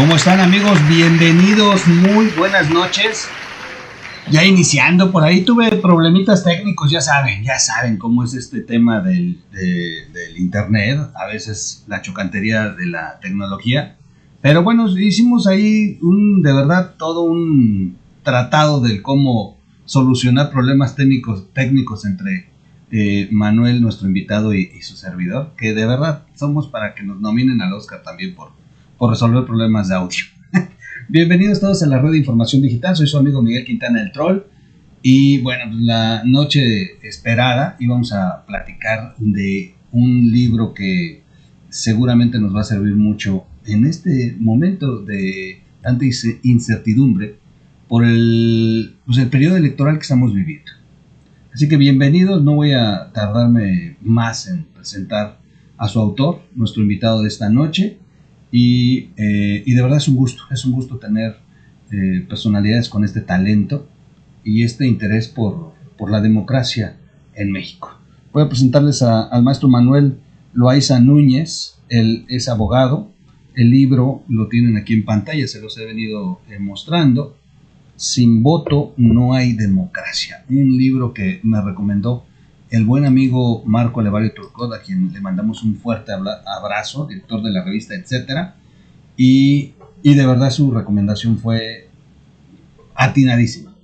¿Cómo están, amigos? Bienvenidos, muy buenas noches. Ya iniciando, por ahí tuve problemitas técnicos, ya saben cómo es este tema del internet, a veces la chocantería de la tecnología. Pero bueno, hicimos ahí de verdad todo un tratado de cómo solucionar problemas técnicos entre Manuel, nuestro invitado, y su servidor, que de verdad somos para que nos nominen al Oscar también por resolver problemas de audio. Bienvenidos todos a la red de información digital, soy su amigo Miguel Quintana el Troll. Y bueno, la noche esperada íbamos a platicar de un libro que seguramente nos va a servir mucho en este momento de tanta incertidumbre por el periodo electoral que estamos viviendo. Así que bienvenidos, no voy a tardarme más en presentar a su autor, nuestro invitado de esta noche. Y de verdad es un gusto tener personalidades con este talento y este interés por la democracia en México. Voy a presentarles al maestro Manuel Loaiza Núñez. Él es abogado. El libro lo tienen aquí en pantalla, se los he venido mostrando. Sin voto no hay democracia. Un libro que me recomendó el buen amigo Marco Levario Turcot, a quien le mandamos un fuerte abrazo, director de la revista Etcétera, y de verdad su recomendación fue atinadísima.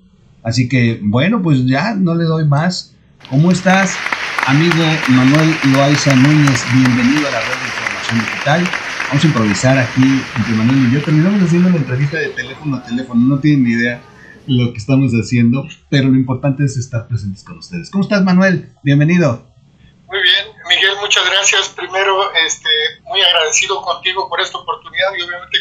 Así que, bueno, pues ya no le doy más. ¿Cómo estás, amigo Manuel Loaiza Núñez? Bienvenido a la red de información digital. Vamos a improvisar aquí entre Manuel y yo. Terminamos haciendo una entrevista de teléfono a teléfono. No tienen ni idea lo que estamos haciendo, pero lo importante es estar presentes con ustedes. ¿Cómo estás, Manuel? Bienvenido. Muy bien, Miguel, muchas gracias. Primero, muy agradecido contigo por esta oportunidad y obviamente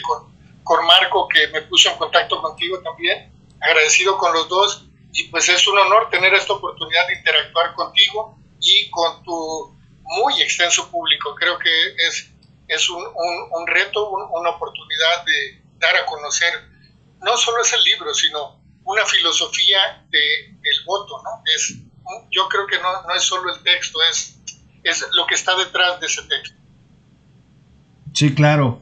con Marco, que me puso en contacto contigo también. Agradecido con los dos, y pues es un honor tener esta oportunidad de interactuar contigo y con tu muy extenso público. Creo que es un reto, una oportunidad de dar a conocer, no solo es el libro, sino una filosofía del voto, ¿no? Yo creo que no es solo el texto, es lo que está detrás de ese texto. Sí, claro,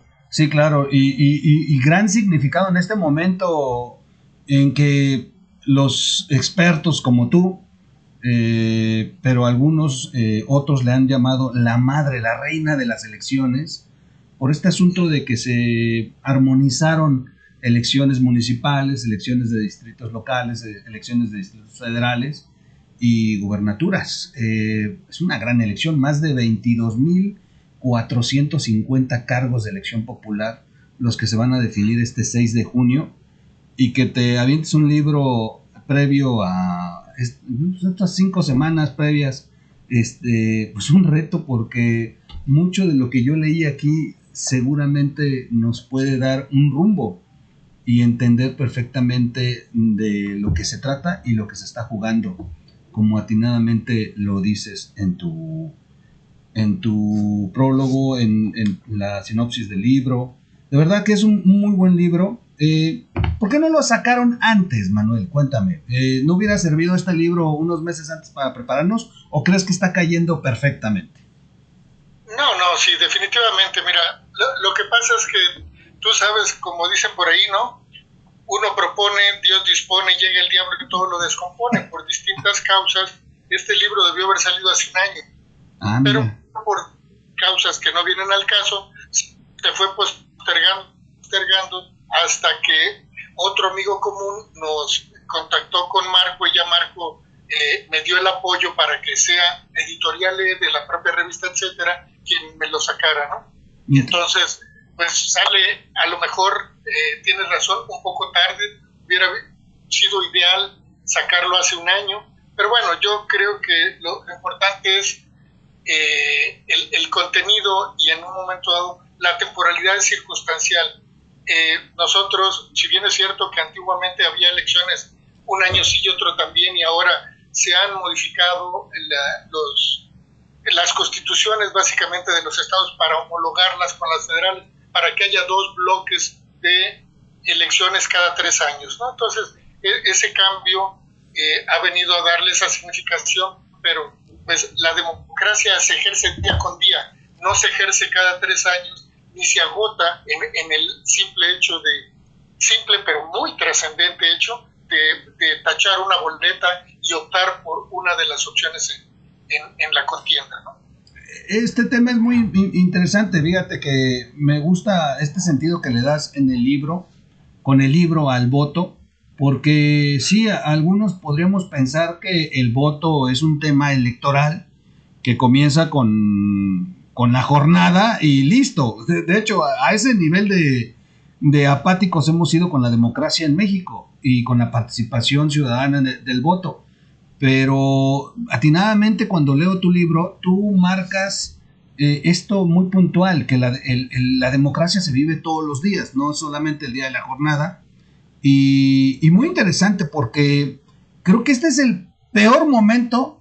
y gran significado en este momento en que los expertos como tú, pero algunos otros le han llamado la madre, la reina de las elecciones, por este asunto de que se armonizaron elecciones municipales, elecciones de distritos locales, elecciones de distritos federales y gubernaturas. Es una gran elección, más de 22,450 cargos de elección popular los que se van a definir este 6 de junio, y que te avientes un libro previo a estas 5 semanas previas, pues un reto, porque mucho de lo que yo leí aquí seguramente nos puede dar un rumbo y entender perfectamente de lo que se trata y lo que se está jugando, como atinadamente lo dices en tu prólogo, en la sinopsis del libro. De verdad que es un muy buen libro. ¿Por qué no lo sacaron antes, Manuel? Cuéntame. ¿No hubiera servido este libro unos meses antes para prepararnos, o crees que está cayendo perfectamente? No, sí, definitivamente. Mira, lo que pasa es que tú sabes, como dicen por ahí, ¿no? Uno propone, Dios dispone, llega el diablo y todo lo descompone. Por distintas causas, este libro debió haber salido hace un año. Pero por causas que no vienen al caso, se fue postergando hasta que otro amigo común nos contactó con Marco, y ya Marco me dio el apoyo para que sea Editorial de la propia revista Etcétera quien me lo sacara, ¿no? Y entonces, pues sale, a lo mejor tienes razón, un poco tarde, hubiera sido ideal sacarlo hace un año, pero bueno, yo creo que lo importante es el contenido, y en un momento dado la temporalidad es circunstancial. Nosotros, si bien es cierto que antiguamente había elecciones un año sí y otro también, y ahora se han modificado las constituciones básicamente de los estados para homologarlas con las federales, para que haya 2 bloques de elecciones cada 3 años, ¿no? Entonces, ese cambio ha venido a darle esa significación, pero pues la democracia se ejerce día con día, no se ejerce cada 3 años, ni se agota en el simple pero muy trascendente hecho de tachar una boleta y optar por una de las opciones en la contienda, ¿no? Este tema es muy interesante, fíjate que me gusta este sentido que le das en el libro, con el libro al voto, porque sí, algunos podríamos pensar que el voto es un tema electoral que comienza con la jornada y listo. De hecho, a ese nivel de apáticos hemos ido con la democracia en México y con la participación ciudadana del voto. Pero atinadamente cuando leo tu libro, tú marcas esto muy puntual, que la democracia se vive todos los días, no solamente el día de la jornada. Y muy interesante porque creo que este es el peor momento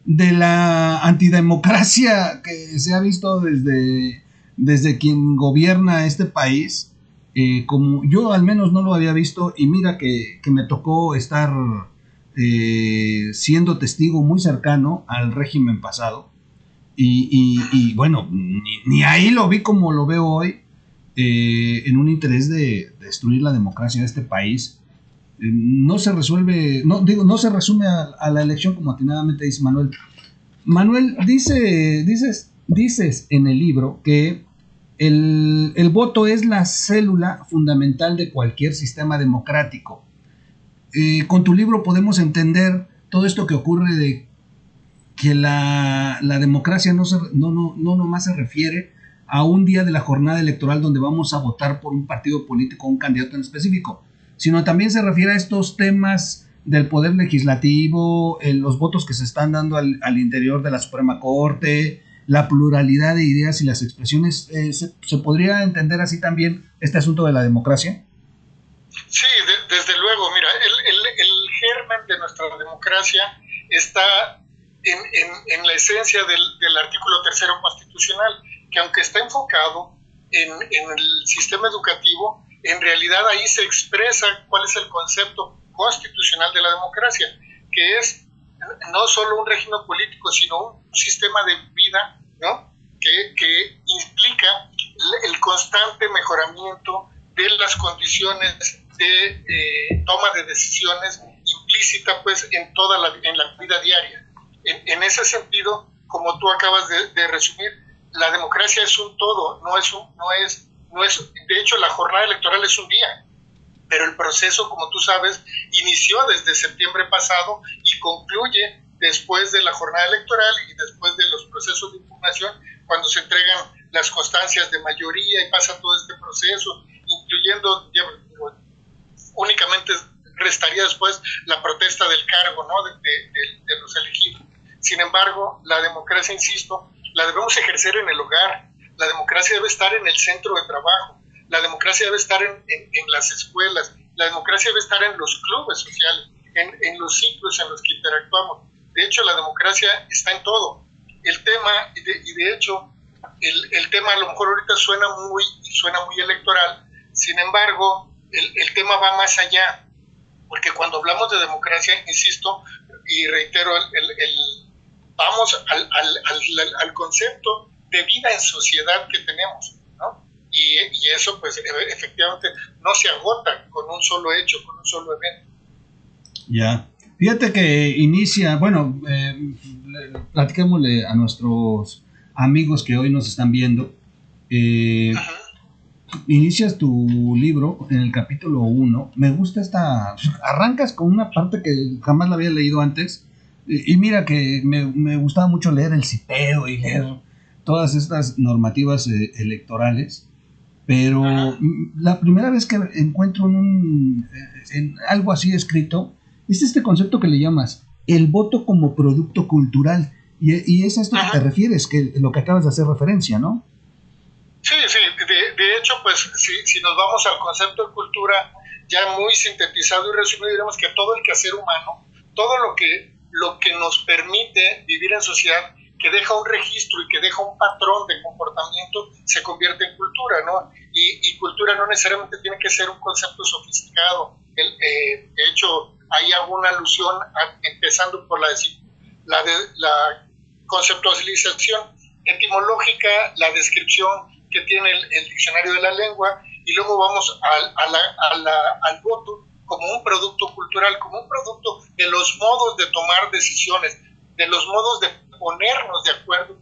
de la antidemocracia que se ha visto desde quien gobierna este país. Como yo al menos no lo había visto, y mira que me tocó estar siendo testigo muy cercano al régimen pasado. Y bueno, ni ahí lo vi como lo veo hoy, en un interés de destruir la democracia de este país. No se resuelve, no se resume a la elección, como atinadamente dice Manuel. Manuel, dices en el libro que el voto es la célula fundamental de cualquier sistema democrático. Con tu libro podemos entender todo esto que ocurre de que la democracia no nomás se refiere a un día de la jornada electoral donde vamos a votar por un partido político o un candidato en específico, sino también se refiere a estos temas del poder legislativo, los votos que se están dando al interior de la Suprema Corte, la pluralidad de ideas y las expresiones. ¿Se podría entender así también este asunto de la democracia? Sí, desde luego. Mira, el germen de nuestra democracia está en la esencia del artículo 3 constitucional, que aunque está enfocado en el sistema educativo, en realidad ahí se expresa cuál es el concepto constitucional de la democracia, que es no solo un régimen político, sino un sistema de vida, ¿no?, que implica el constante mejoramiento de las condiciones de toma de decisiones implícita, pues, en la vida diaria. En ese sentido, como tú acabas de resumir, la democracia es un todo, no es, de hecho la jornada electoral es un día, pero el proceso, como tú sabes, inició desde septiembre pasado y concluye después de la jornada electoral y después de los procesos de impugnación, cuando se entregan las constancias de mayoría y pasa todo este proceso, incluyendo, únicamente restaría después la protesta del cargo, ¿no?, de los elegidos. Sin embargo, la democracia, insisto, la debemos ejercer en el hogar. La democracia debe estar en el centro de trabajo. La democracia debe estar en las escuelas. La democracia debe estar en los clubes sociales, en los ciclos en los que interactuamos. De hecho, la democracia está en todo. El tema, y de hecho, el tema a lo mejor ahorita suena muy electoral. Sin embargo, el tema va más allá. Porque cuando hablamos de democracia, insisto y reitero, vamos al concepto de vida en sociedad que tenemos, ¿no? Y eso, pues, efectivamente no se agota con un solo hecho, con un solo evento. Ya. Fíjate que inicia, bueno, platiquémosle a nuestros amigos que hoy nos están viendo. Inicias tu libro en el capítulo 1. Me gusta arrancas con una parte que jamás la había leído antes. Y mira que me gustaba mucho leer el CIPEO y leer todas estas normativas electorales, pero la primera vez que encuentro en algo así escrito es este concepto que le llamas el voto como producto cultural, y es a esto que te refieres, que lo que acabas de hacer referencia, ¿no? Sí, de hecho, pues si nos vamos al concepto de cultura ya muy sintetizado y resumido, diremos que todo el quehacer humano, todo lo que nos permite vivir en sociedad, que deja un registro y que deja un patrón de comportamiento, se convierte en cultura, ¿no? Y cultura no necesariamente tiene que ser un concepto sofisticado. De hecho, hay alguna alusión, empezando por la conceptualización etimológica, la descripción que tiene el diccionario de la lengua, y luego vamos al voto como un producto cultural, como un producto de los modos de tomar decisiones, de los modos de ponernos de acuerdo,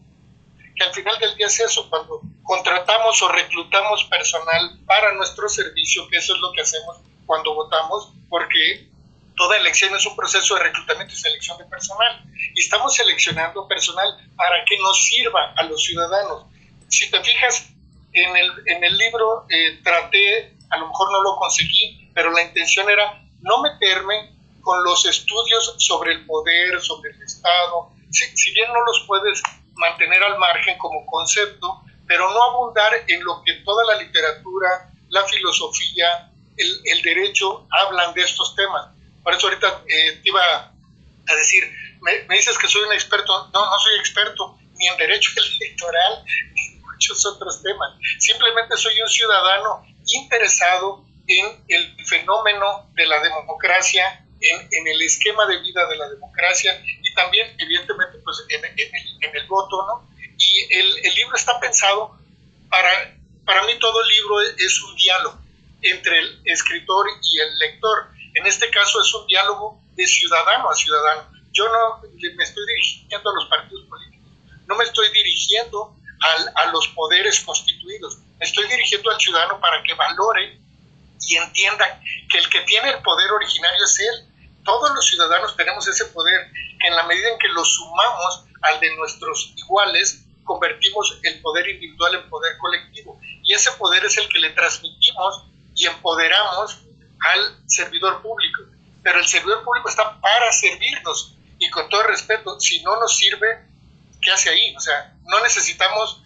que al final del día es eso, cuando contratamos o reclutamos personal para nuestro servicio, que eso es lo que hacemos cuando votamos, porque toda elección es un proceso de reclutamiento y selección de personal, y estamos seleccionando personal para que nos sirva a los ciudadanos. Si te fijas, en el libro traté, a lo mejor no lo conseguí, pero la intención era no meterme con los estudios sobre el poder, sobre el Estado, si bien no los puedes mantener al margen como concepto, pero no abundar en lo que toda la literatura, la filosofía, el derecho hablan de estos temas. Por eso ahorita te iba a decir, me dices que soy un experto. No soy experto ni en derecho electoral ni en muchos otros temas. Simplemente soy un ciudadano interesado en el fenómeno de la democracia, en el esquema de vida de la democracia, y también evidentemente pues en el voto, ¿no? Y el libro está pensado para mí todo libro es un diálogo entre el escritor y el lector. En este caso es un diálogo de ciudadano a ciudadano. Yo no me estoy dirigiendo a los partidos políticos, no me estoy dirigiendo a los poderes constituidos, me estoy dirigiendo al ciudadano para que valore y entienda que el que tiene el poder originario es él. Todos los ciudadanos tenemos ese poder, que en la medida en que lo sumamos al de nuestros iguales, convertimos el poder individual en poder colectivo. Y ese poder es el que le transmitimos y empoderamos al servidor público. Pero el servidor público está para servirnos. Y con todo respeto, si no nos sirve, ¿qué hace ahí? O sea, no necesitamos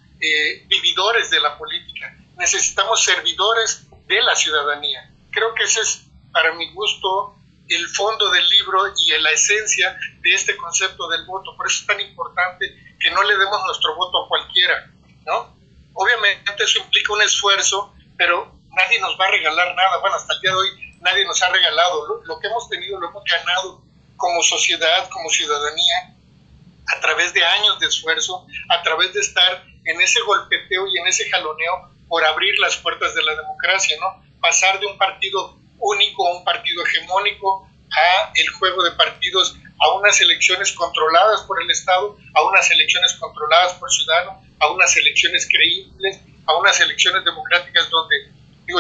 vividores de la política, necesitamos servidores de la ciudadanía. Creo que ese es, para mi gusto, el fondo del libro y la esencia de este concepto del voto. Por eso es tan importante que no le demos nuestro voto a cualquiera, ¿no? Obviamente eso implica un esfuerzo, pero nadie nos va a regalar nada. Bueno, hasta el día de hoy nadie nos ha regalado. Lo que hemos tenido lo hemos ganado como sociedad, como ciudadanía, a través de años de esfuerzo, a través de estar en ese golpeteo y en ese jaloneo por abrir las puertas de la democracia, ¿no? Pasar de un partido único a un partido hegemónico, a el juego de partidos, a unas elecciones controladas por el Estado, a unas elecciones controladas por ciudadanos, a unas elecciones creíbles, a unas elecciones democráticas donde,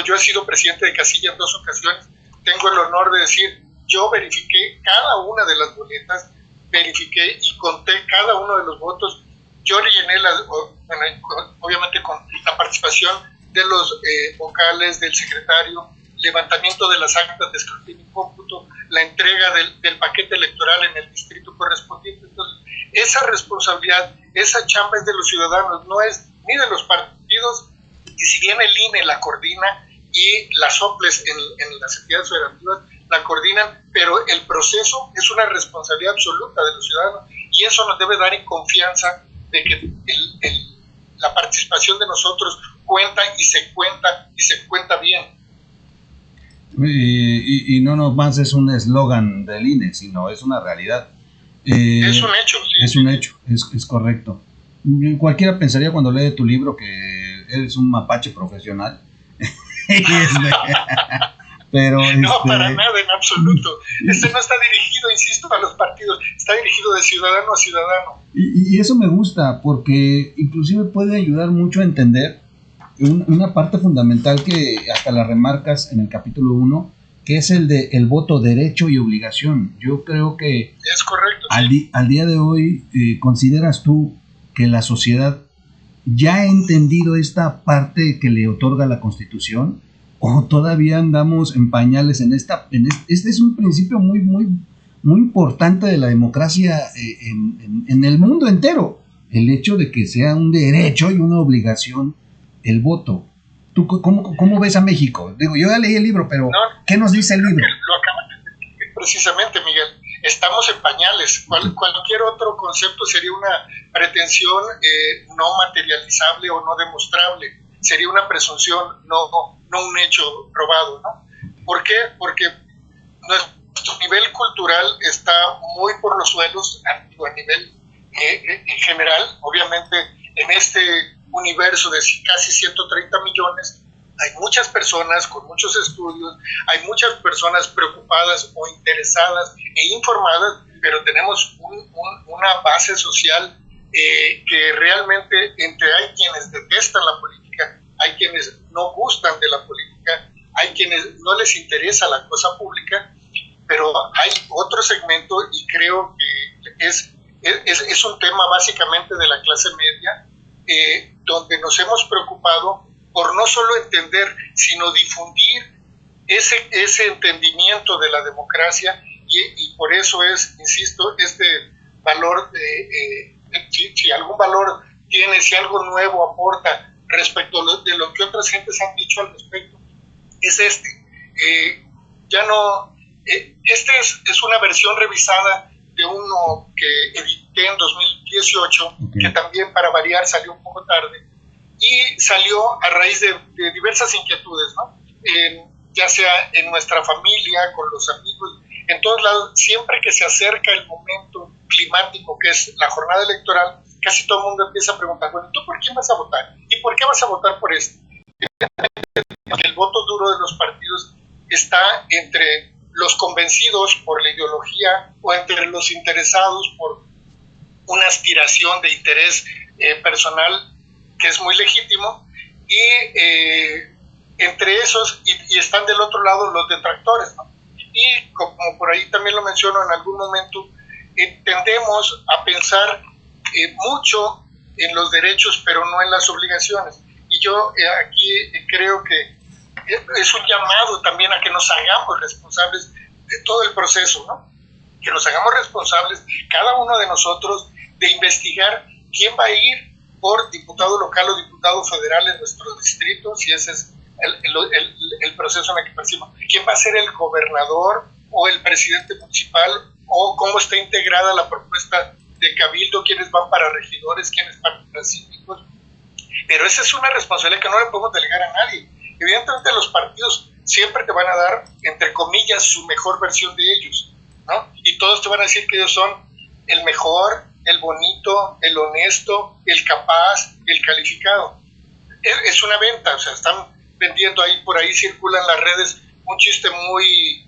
yo he sido presidente de casilla en 2 ocasiones, tengo el honor de decir, yo verifiqué cada una de las boletas, verifiqué y conté cada uno de los votos, yo rellené obviamente con la participación de los vocales, del secretario, levantamiento de las actas de escrutinio y cómputo, la entrega del paquete electoral en el distrito correspondiente. Entonces, esa responsabilidad, esa chamba es de los ciudadanos, no es ni de los partidos, y si bien el INE la coordina y las OPLES en las entidades federativas la coordinan, pero el proceso es una responsabilidad absoluta de los ciudadanos, y eso nos debe dar en confianza de que la participación de nosotros cuenta y se cuenta bien. Y no nomás es un eslogan del INE, sino es una realidad. Es un hecho. Sí. Es un hecho, es correcto. Cualquiera pensaría cuando lee tu libro que eres un mapache profesional. Pero no, para nada, en absoluto. No está dirigido, insisto, a los partidos, está dirigido de ciudadano a ciudadano. Y eso me gusta, porque inclusive puede ayudar mucho a entender una parte fundamental que hasta la remarcas en el capítulo 1, que es el de el voto, derecho y obligación. Yo creo que es correcto. Al día de hoy, ¿consideras tú que la sociedad ya ha entendido esta parte que le otorga la Constitución? ¿O todavía andamos en pañales en esta? Este es un principio muy, muy, muy importante de la democracia en el mundo entero. El hecho de que sea un derecho y una obligación el voto. ¿Tú cómo ves a México? Digo, yo ya leí el libro, pero ¿qué nos dice el libro? Lo acabas de decir precisamente, Miguel. Estamos en pañales. Cualquier otro concepto sería una pretensión no materializable o no demostrable. Sería una presunción, no un hecho probado, ¿no? ¿Por qué? Porque nuestro nivel cultural está muy por los suelos a nivel en general. Obviamente, en este universo de casi 130 millones, hay muchas personas con muchos estudios, hay muchas personas preocupadas o interesadas e informadas, pero tenemos una base social que realmente hay quienes detestan la política, hay quienes no gustan de la política, hay quienes no les interesa la cosa pública, pero hay otro segmento y creo que es un tema básicamente de la clase media, donde nos hemos preocupado por no solo entender, sino difundir ese entendimiento de la democracia y por eso insisto, este valor, si algún valor tiene, si algo nuevo aporta respecto de lo que otras gentes han dicho al respecto, es ya no, es una versión revisada de uno que edité en 2018, okay, que también para variar salió un poco tarde, y salió a raíz de diversas inquietudes, ¿no? Ya sea en nuestra familia, con los amigos, en todos lados, siempre que se acerca el momento climático, que es la jornada electoral, casi todo el mundo empieza a preguntar, bueno, ¿tú por quién vas a votar? ¿Y por qué vas a votar por esto? El voto duro de los partidos está entre los convencidos por la ideología o entre los interesados por una aspiración de interés personal que es muy legítimo, y entre esos, y están del otro lado los detractores, ¿no? Y como por ahí también lo menciono en algún momento, tendemos a pensar mucho en los derechos, pero no en las obligaciones. Y yo aquí creo que es un llamado también a que nos hagamos responsables de todo el proceso, ¿no? Que nos hagamos responsables, cada uno de nosotros, de investigar quién va a ir por diputado local o diputado federal en nuestro distrito, si ese es el proceso en el que participamos. ¿Quién va a ser el gobernador o el presidente municipal? ¿O cómo está integrada la propuesta de cabildo? ¿Quiénes van para regidores? ¿Quiénes para síndicos? Pero esa es una responsabilidad que no le podemos delegar a nadie. Evidentemente los partidos siempre te van a dar, entre comillas, su mejor versión de ellos, ¿no? Y todos te van a decir que ellos son el mejor, el bonito, el honesto, el capaz, el calificado. Es una venta, o sea, están vendiendo ahí, por ahí circulan las redes un chiste muy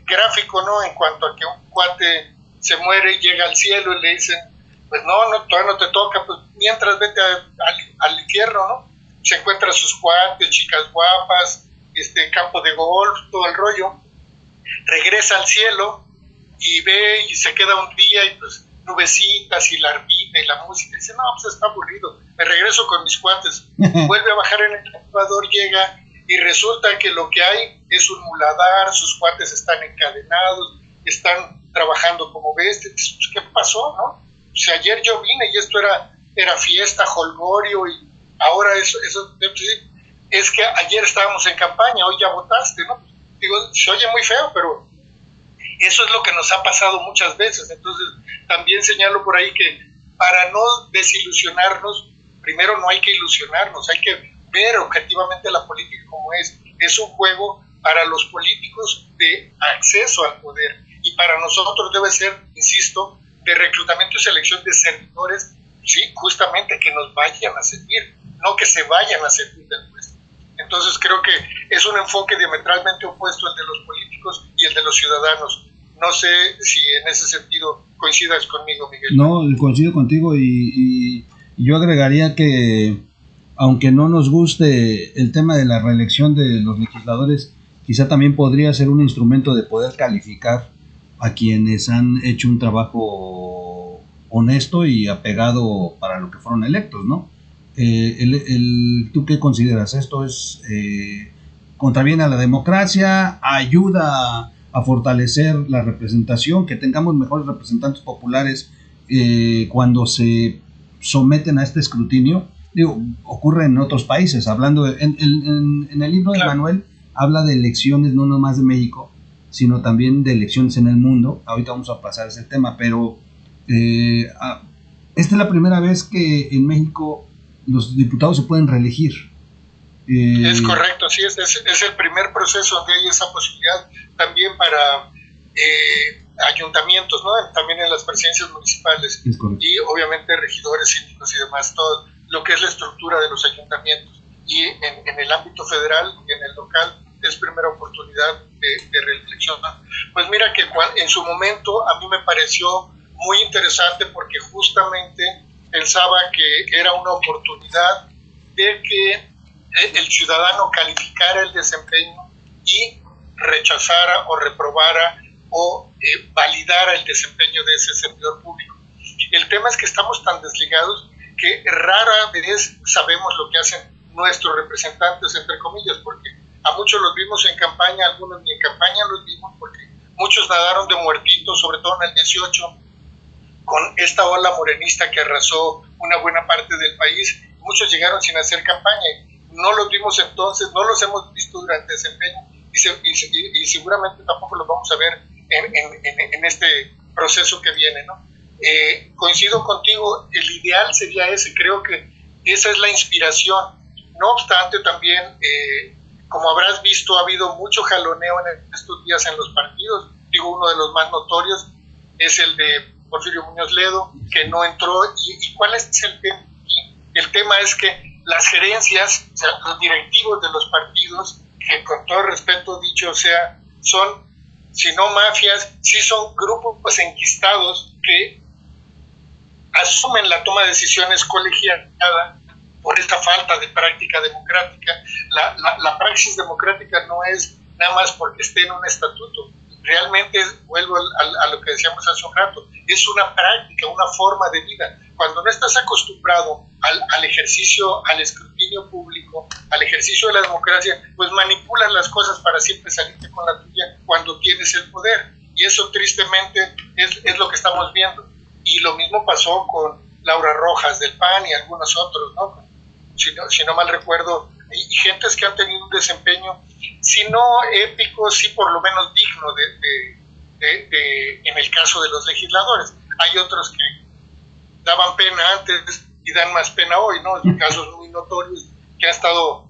gráfico, ¿no? En cuanto a que un cuate se muere, llega al cielo y le dicen, pues no, todavía no te toca, pues mientras vete al infierno, ¿no? Se encuentra sus cuates, chicas guapas, campo de golf, todo el rollo, regresa al cielo y ve y se queda un día y pues nubecitas y la arbita y la música, y dice, no, pues está aburrido, me regreso con mis cuates, vuelve a bajar en el elevador, llega y resulta que lo que hay es un muladar, sus cuates están encadenados, están trabajando como bestias. Pues, ¿qué pasó, no? Si ayer yo vine y esto era fiesta, jolgorio, y ahora eso es que ayer estábamos en campaña, hoy ya votaste, ¿no? Digo, se oye muy feo, pero eso es lo que nos ha pasado muchas veces. Entonces, también señalo por ahí que para no desilusionarnos, primero no hay que ilusionarnos, hay que ver objetivamente la política como es. Es un juego para los políticos de acceso al poder, y para nosotros debe ser, insisto, de reclutamiento y selección de servidores, sí, justamente que nos vayan a servir, no que se vayan a servir del puesto. Entonces creo que es un enfoque diametralmente opuesto el de los políticos y el de los ciudadanos. No sé si en ese sentido coincidas conmigo, Miguel. No, coincido contigo y yo agregaría que aunque no nos guste el tema de la reelección de los legisladores, quizá también podría ser un instrumento de poder calificar a quienes han hecho un trabajo honesto y apegado para lo que fueron electos, ¿no? ¿Tú qué consideras? ¿Esto es contraviene a la democracia? ¿Ayuda a fortalecer la representación? ¿Que tengamos mejores representantes populares cuando se someten a este escrutinio? Digo, ocurre en otros países. Hablando en el libro de Manuel, habla de elecciones no nomás de México, sino también de elecciones en el mundo. Ahorita vamos a pasar ese tema, pero esta es la primera vez que en México los diputados se pueden reelegir. Es correcto, sí, es el primer proceso donde hay esa posibilidad, también para ayuntamientos, ¿no? También en las presidencias municipales, y obviamente regidores, síndicos y demás, lo que es la estructura de los ayuntamientos. Y en el ámbito federal y en el local es primera oportunidad de reflexión. Pues mira que en su momento a mí me pareció muy interesante porque justamente pensaba que era una oportunidad de que el ciudadano calificara el desempeño y rechazara o reprobara o validara el desempeño de ese servidor público. El tema es que estamos tan desligados que rara vez sabemos lo que hacen nuestros representantes, entre comillas, porque a muchos los vimos en campaña, algunos ni en campaña los vimos, porque muchos nadaron de muertitos, sobre todo en el 18, con esta ola morenista que arrasó una buena parte del país. Muchos llegaron sin hacer campaña. No los vimos entonces, no los hemos visto durante desempeño y seguramente tampoco los vamos a ver en este proceso que viene, ¿no? Coincido contigo, el ideal sería ese, creo que esa es la inspiración. No obstante, también, como habrás visto, ha habido mucho jaloneo en estos días en los partidos. Digo, uno de los más notorios es el de Porfirio Muñoz Ledo, que no entró. ¿Y cuál es el tema? El tema es que las gerencias, o sea, los directivos de los partidos, que con todo respeto dicho, o sea, son, si no mafias, sí son grupos pues enquistados que asumen la toma de decisiones colegiada por esta falta de práctica democrática. La praxis democrática no es nada más porque esté en un estatuto. Realmente, vuelvo a lo que decíamos hace un rato, es una práctica, una forma de vida. Cuando no estás acostumbrado al ejercicio, al escrutinio público, al ejercicio de la democracia, pues manipulas las cosas para siempre salirte con la tuya cuando tienes el poder. Y eso tristemente es lo que estamos viendo. Y lo mismo pasó con Laura Rojas del PAN y algunos otros, ¿no? Si no mal recuerdo, y gentes que han tenido un desempeño, si no épico, sí por lo menos digno en el caso de los legisladores. Hay otros que daban pena antes y dan más pena hoy, ¿no? Casos muy notorios que ha estado,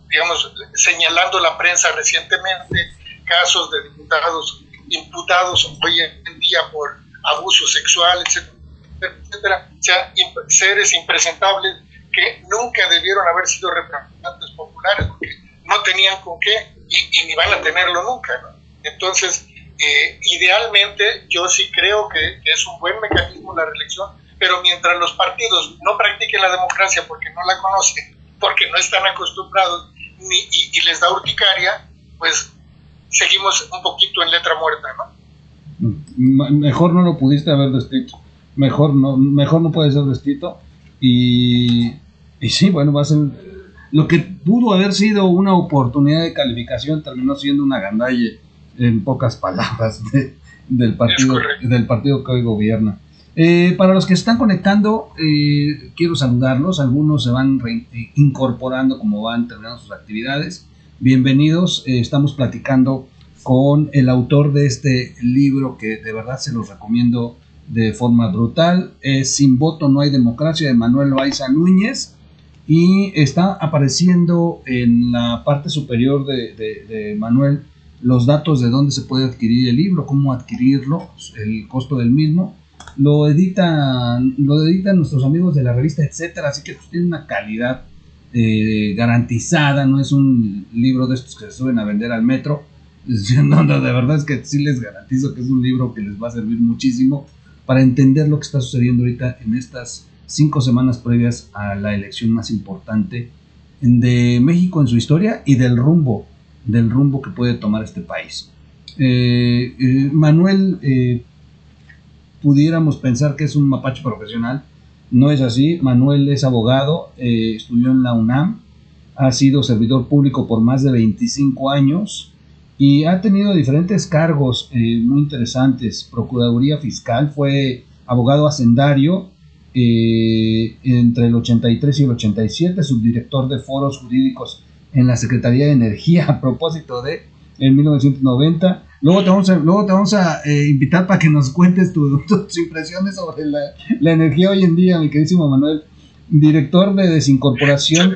digamos, señalando la prensa recientemente, casos de diputados imputados hoy en día por abuso sexual, etcétera, o sea, seres impresentables que nunca debieron haber sido representantes populares porque no tenían con qué y ni van a tenerlo nunca, ¿no? Entonces, idealmente yo sí creo que es un buen mecanismo la reelección, pero mientras los partidos no practiquen la democracia porque no la conocen, porque no están acostumbrados y les da urticaria, pues seguimos un poquito en letra muerta, ¿no? Mejor no lo pudiste haber descrito. Mejor no puede ser descrito. Y sí, bueno, va a ser lo que pudo haber sido una oportunidad de calificación, terminó siendo una gandalle, en pocas palabras, del partido que hoy gobierna. Para los que se están conectando, quiero saludarlos. Algunos se van incorporando como van terminando sus actividades. Bienvenidos. Estamos platicando con el autor de este libro que de verdad se los recomiendo de forma brutal. Es Sin voto no hay democracia, de Manuel Loaiza Núñez, y está apareciendo en la parte superior de Manuel los datos de dónde se puede adquirir el libro, cómo adquirirlo, el costo del mismo. Lo editan nuestros amigos de la revista Etcétera, así que pues, tiene una calidad garantizada. No es un libro de estos que se suben a vender al metro. No, de verdad es que sí les garantizo que es un libro que les va a servir muchísimo para entender lo que está sucediendo ahorita en estas 5 semanas previas a la elección más importante de México en su historia y del rumbo que puede tomar este país. Manuel, pudiéramos pensar que es un mapache profesional. No es así. Manuel es abogado, estudió en la UNAM, ha sido servidor público por más de 25 años y ha tenido diferentes cargos muy interesantes. Procuraduría Fiscal, fue abogado hacendario entre el 83 y el 87, subdirector de foros jurídicos en la Secretaría de Energía a propósito de en 1990. Luego te vamos a invitar para que nos cuentes tus impresiones sobre la energía hoy en día, mi queridísimo Manuel. Director de desincorporación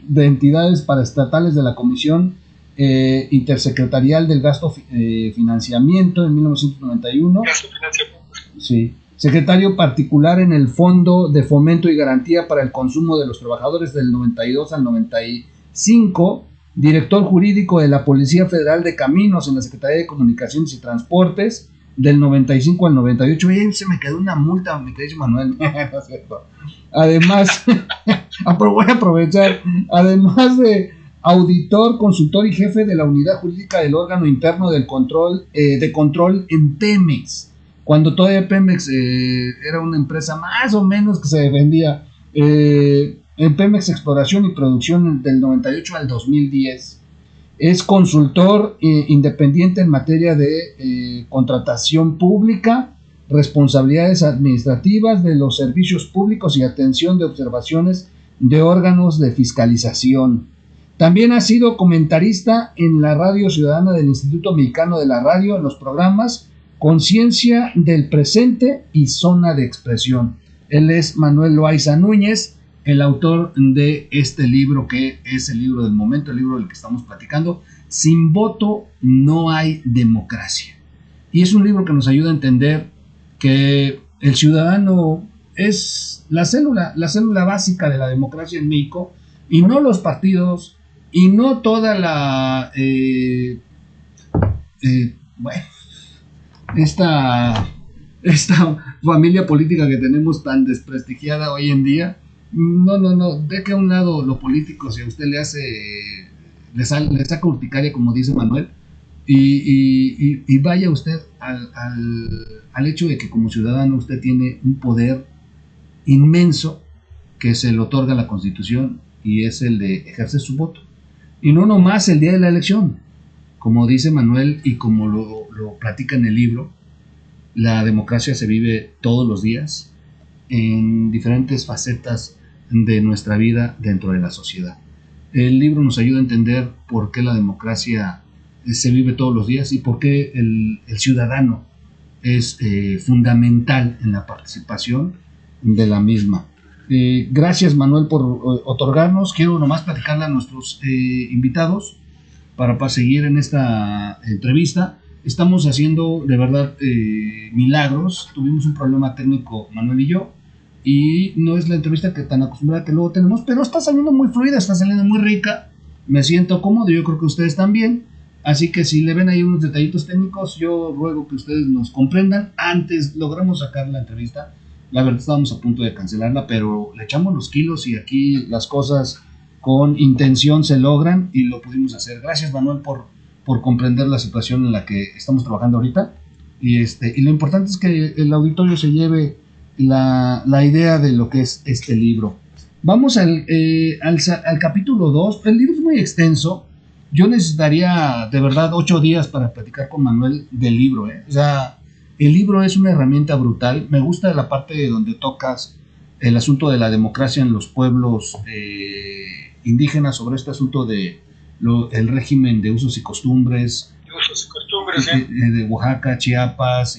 de entidades paraestatales de la Comisión Intersecretarial del Gasto Financiamiento en 1991. Gasto Financiamiento. Sí. secretario particular en el Fondo de Fomento y Garantía para el Consumo de los Trabajadores del 92 al 95, director jurídico de la Policía Federal de Caminos en la Secretaría de Comunicaciones y Transportes del 95 al 98. Oye, se me quedó una multa, mi querido Manuel. No es cierto. Además, voy a aprovechar, además de auditor, consultor y jefe de la unidad jurídica del órgano interno del control de control en Pemex, cuando todavía Pemex era una empresa más o menos que se vendía en Pemex Exploración y Producción del 98 al 2010. Es consultor independiente en materia de contratación pública, responsabilidades administrativas de los servicios públicos y atención de observaciones de órganos de fiscalización. También ha sido comentarista en la Radio Ciudadana del Instituto Mexicano de la Radio en los programas Conciencia del Presente y Zona de Expresión. Él es Manuel Loaiza Núñez, el autor de este libro, que es el libro del momento, el libro del que estamos platicando, Sin voto no hay democracia. Y es un libro que nos ayuda a entender que el ciudadano es la célula básica de la democracia en México, y no los partidos, y no toda la esta familia política que tenemos tan desprestigiada hoy en día. No, deje a un lado lo político. Si a usted le saca urticaria, como dice Manuel, y vaya usted al hecho de que como ciudadano usted tiene un poder inmenso que se le otorga la Constitución, y es el de ejercer su voto, y no nomás el día de la elección. Como dice Manuel y como lo platica en el libro, la democracia se vive todos los días en diferentes facetas de nuestra vida dentro de la sociedad. El libro nos ayuda a entender por qué la democracia se vive todos los días y por qué el ciudadano es fundamental en la participación de la misma. Gracias, Manuel, por otorgarnos. Quiero nomás platicarle a nuestros invitados para seguir en esta entrevista. Estamos haciendo de verdad milagros. Tuvimos un problema técnico, Manuel y yo, y no es la entrevista que tan acostumbrada que luego tenemos, pero está saliendo muy fluida, está saliendo muy rica. Me siento cómodo, yo creo que ustedes también. Así que si le ven ahí unos detallitos técnicos, yo ruego que ustedes nos comprendan. Antes logramos sacar la entrevista. La verdad estábamos a punto de cancelarla, pero le echamos los kilos y aquí las cosas con intención se logran y lo pudimos hacer. Gracias, Manuel, por comprender la situación en la que estamos trabajando ahorita. Y lo importante es que el auditorio se lleve la idea de lo que es este libro. Vamos al capítulo 2. El libro es muy extenso. Yo necesitaría de verdad 8 días para platicar con Manuel del libro. O sea, el libro es una herramienta brutal. Me gusta la parte donde tocas el asunto de la democracia en los pueblos indígenas, sobre este asunto de el régimen de usos y costumbres, de Oaxaca, Chiapas,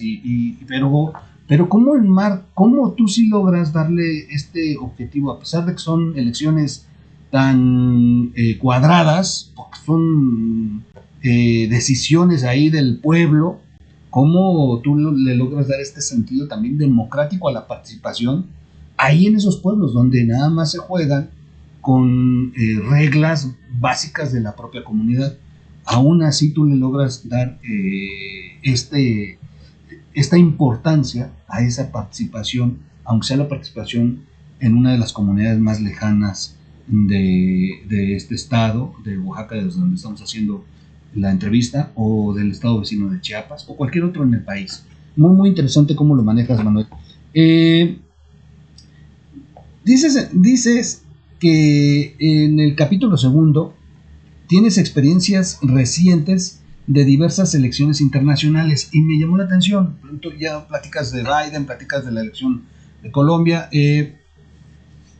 pero ¿cómo tú sí logras darle este objetivo, a pesar de que son elecciones tan cuadradas, porque son decisiones ahí del pueblo? ¿Cómo tú le logras dar este sentido también democrático a la participación ahí en esos pueblos donde nada más se juegan con reglas básicas de la propia comunidad? Aún así tú le logras dar esta importancia a esa participación, aunque sea la participación en una de las comunidades más lejanas de este estado, de Oaxaca, desde donde estamos haciendo la entrevista, o del estado vecino de Chiapas, o cualquier otro en el país. Muy, muy interesante cómo lo manejas, Manuel. Dices que en el capítulo 2 tienes experiencias recientes de diversas elecciones internacionales, y me llamó la atención. Pronto ya platicas de Biden, platicas de la elección de Colombia.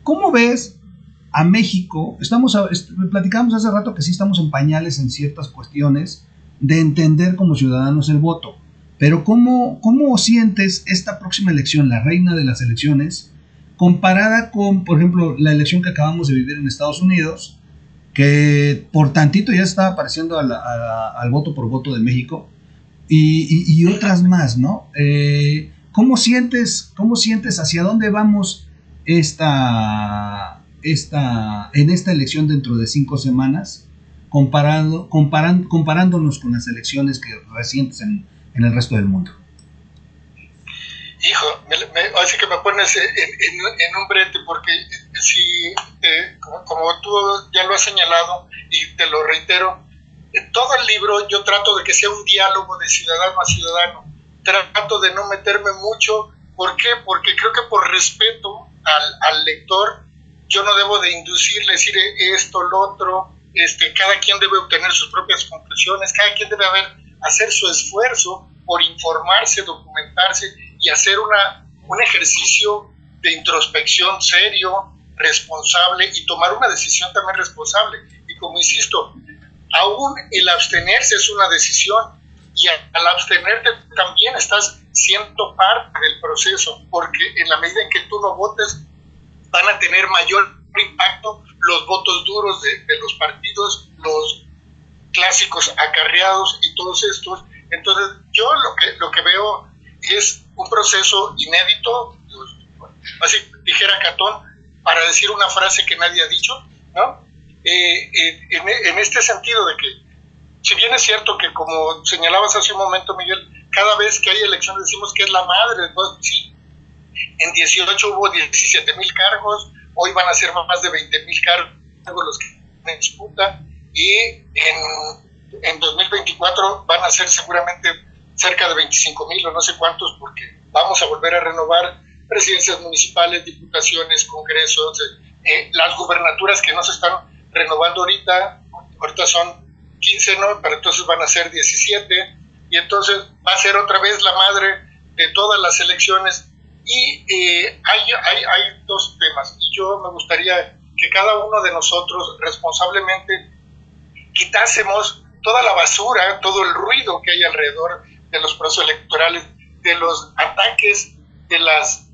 ¿Cómo ves a México? Platicamos hace rato que sí estamos en pañales en ciertas cuestiones de entender como ciudadanos el voto, pero ¿cómo sientes esta próxima elección, la reina de las elecciones, comparada con, por ejemplo, la elección que acabamos de vivir en Estados Unidos, que por tantito ya estaba apareciendo al voto por voto de México, y otras más, ¿no? cómo sientes hacia dónde vamos en esta elección dentro de 5 semanas, comparándonos con las elecciones recientes en el resto del mundo? Hijo, así que me pones en un brete, porque si, como tú ya lo has señalado y te lo reitero, en todo el libro yo trato de que sea un diálogo de ciudadano a ciudadano. Trato de no meterme mucho. ¿Por qué? Porque creo que por respeto al lector, yo no debo de inducirle, decir esto, lo otro. Cada quien debe obtener sus propias conclusiones, cada quien debe hacer su esfuerzo por informarse, documentarse y hacer un ejercicio de introspección serio, responsable, y tomar una decisión también responsable. Y como insisto, aún el abstenerse es una decisión, y al abstenerte también estás siendo parte del proceso, porque en la medida en que tú no votes, van a tener mayor impacto los votos duros de los partidos, los clásicos acarreados y todos estos. Entonces yo lo que veo es un proceso inédito, así dijera Catón, para decir una frase que nadie ha dicho, ¿no? En este sentido de que, si bien es cierto que, como señalabas hace un momento, Miguel, cada vez que hay elecciones decimos que es la madre, ¿no? Sí, en 18 hubo 17,000 cargos, hoy van a ser más de 20,000 cargos los que están en disputa, y en 2024 van a ser seguramente cerca de 25,000 o no sé cuántos, porque vamos a volver a renovar presidencias municipales, diputaciones, congresos, las gubernaturas que no se están renovando ahorita son 15, ¿no? Pero entonces van a ser 17, y entonces va a ser otra vez la madre de todas las elecciones. Y hay dos temas, y yo me gustaría que cada uno de nosotros responsablemente quitásemos toda la basura, todo el ruido que hay alrededor de los procesos electorales, de los ataques, de las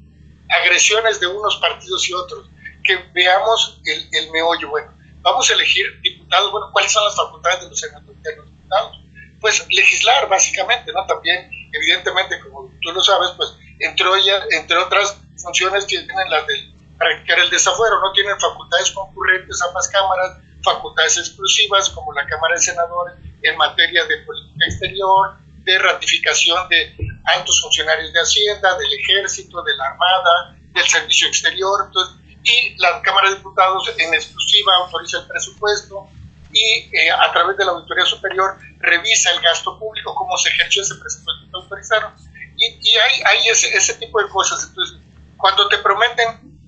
agresiones de unos partidos y otros, que veamos el meollo. Bueno, vamos a elegir diputados. Bueno, ¿cuáles son las facultades de los senadores, de los diputados? Pues legislar, básicamente, ¿no? También, evidentemente, como tú lo sabes, pues entre otras funciones tienen las de practicar el desafuero, ¿no? Tienen facultades concurrentes a ambas cámaras, facultades exclusivas como la Cámara de Senadores en materia de política exterior, de ratificación de altos funcionarios de Hacienda, del Ejército, de la Armada, del Servicio Exterior. Entonces, y la Cámara de Diputados en exclusiva autoriza el presupuesto y a través de la Auditoría Superior revisa el gasto público, cómo se ejerció ese presupuesto que autorizaron. Y hay ese tipo de cosas. Entonces, cuando te prometen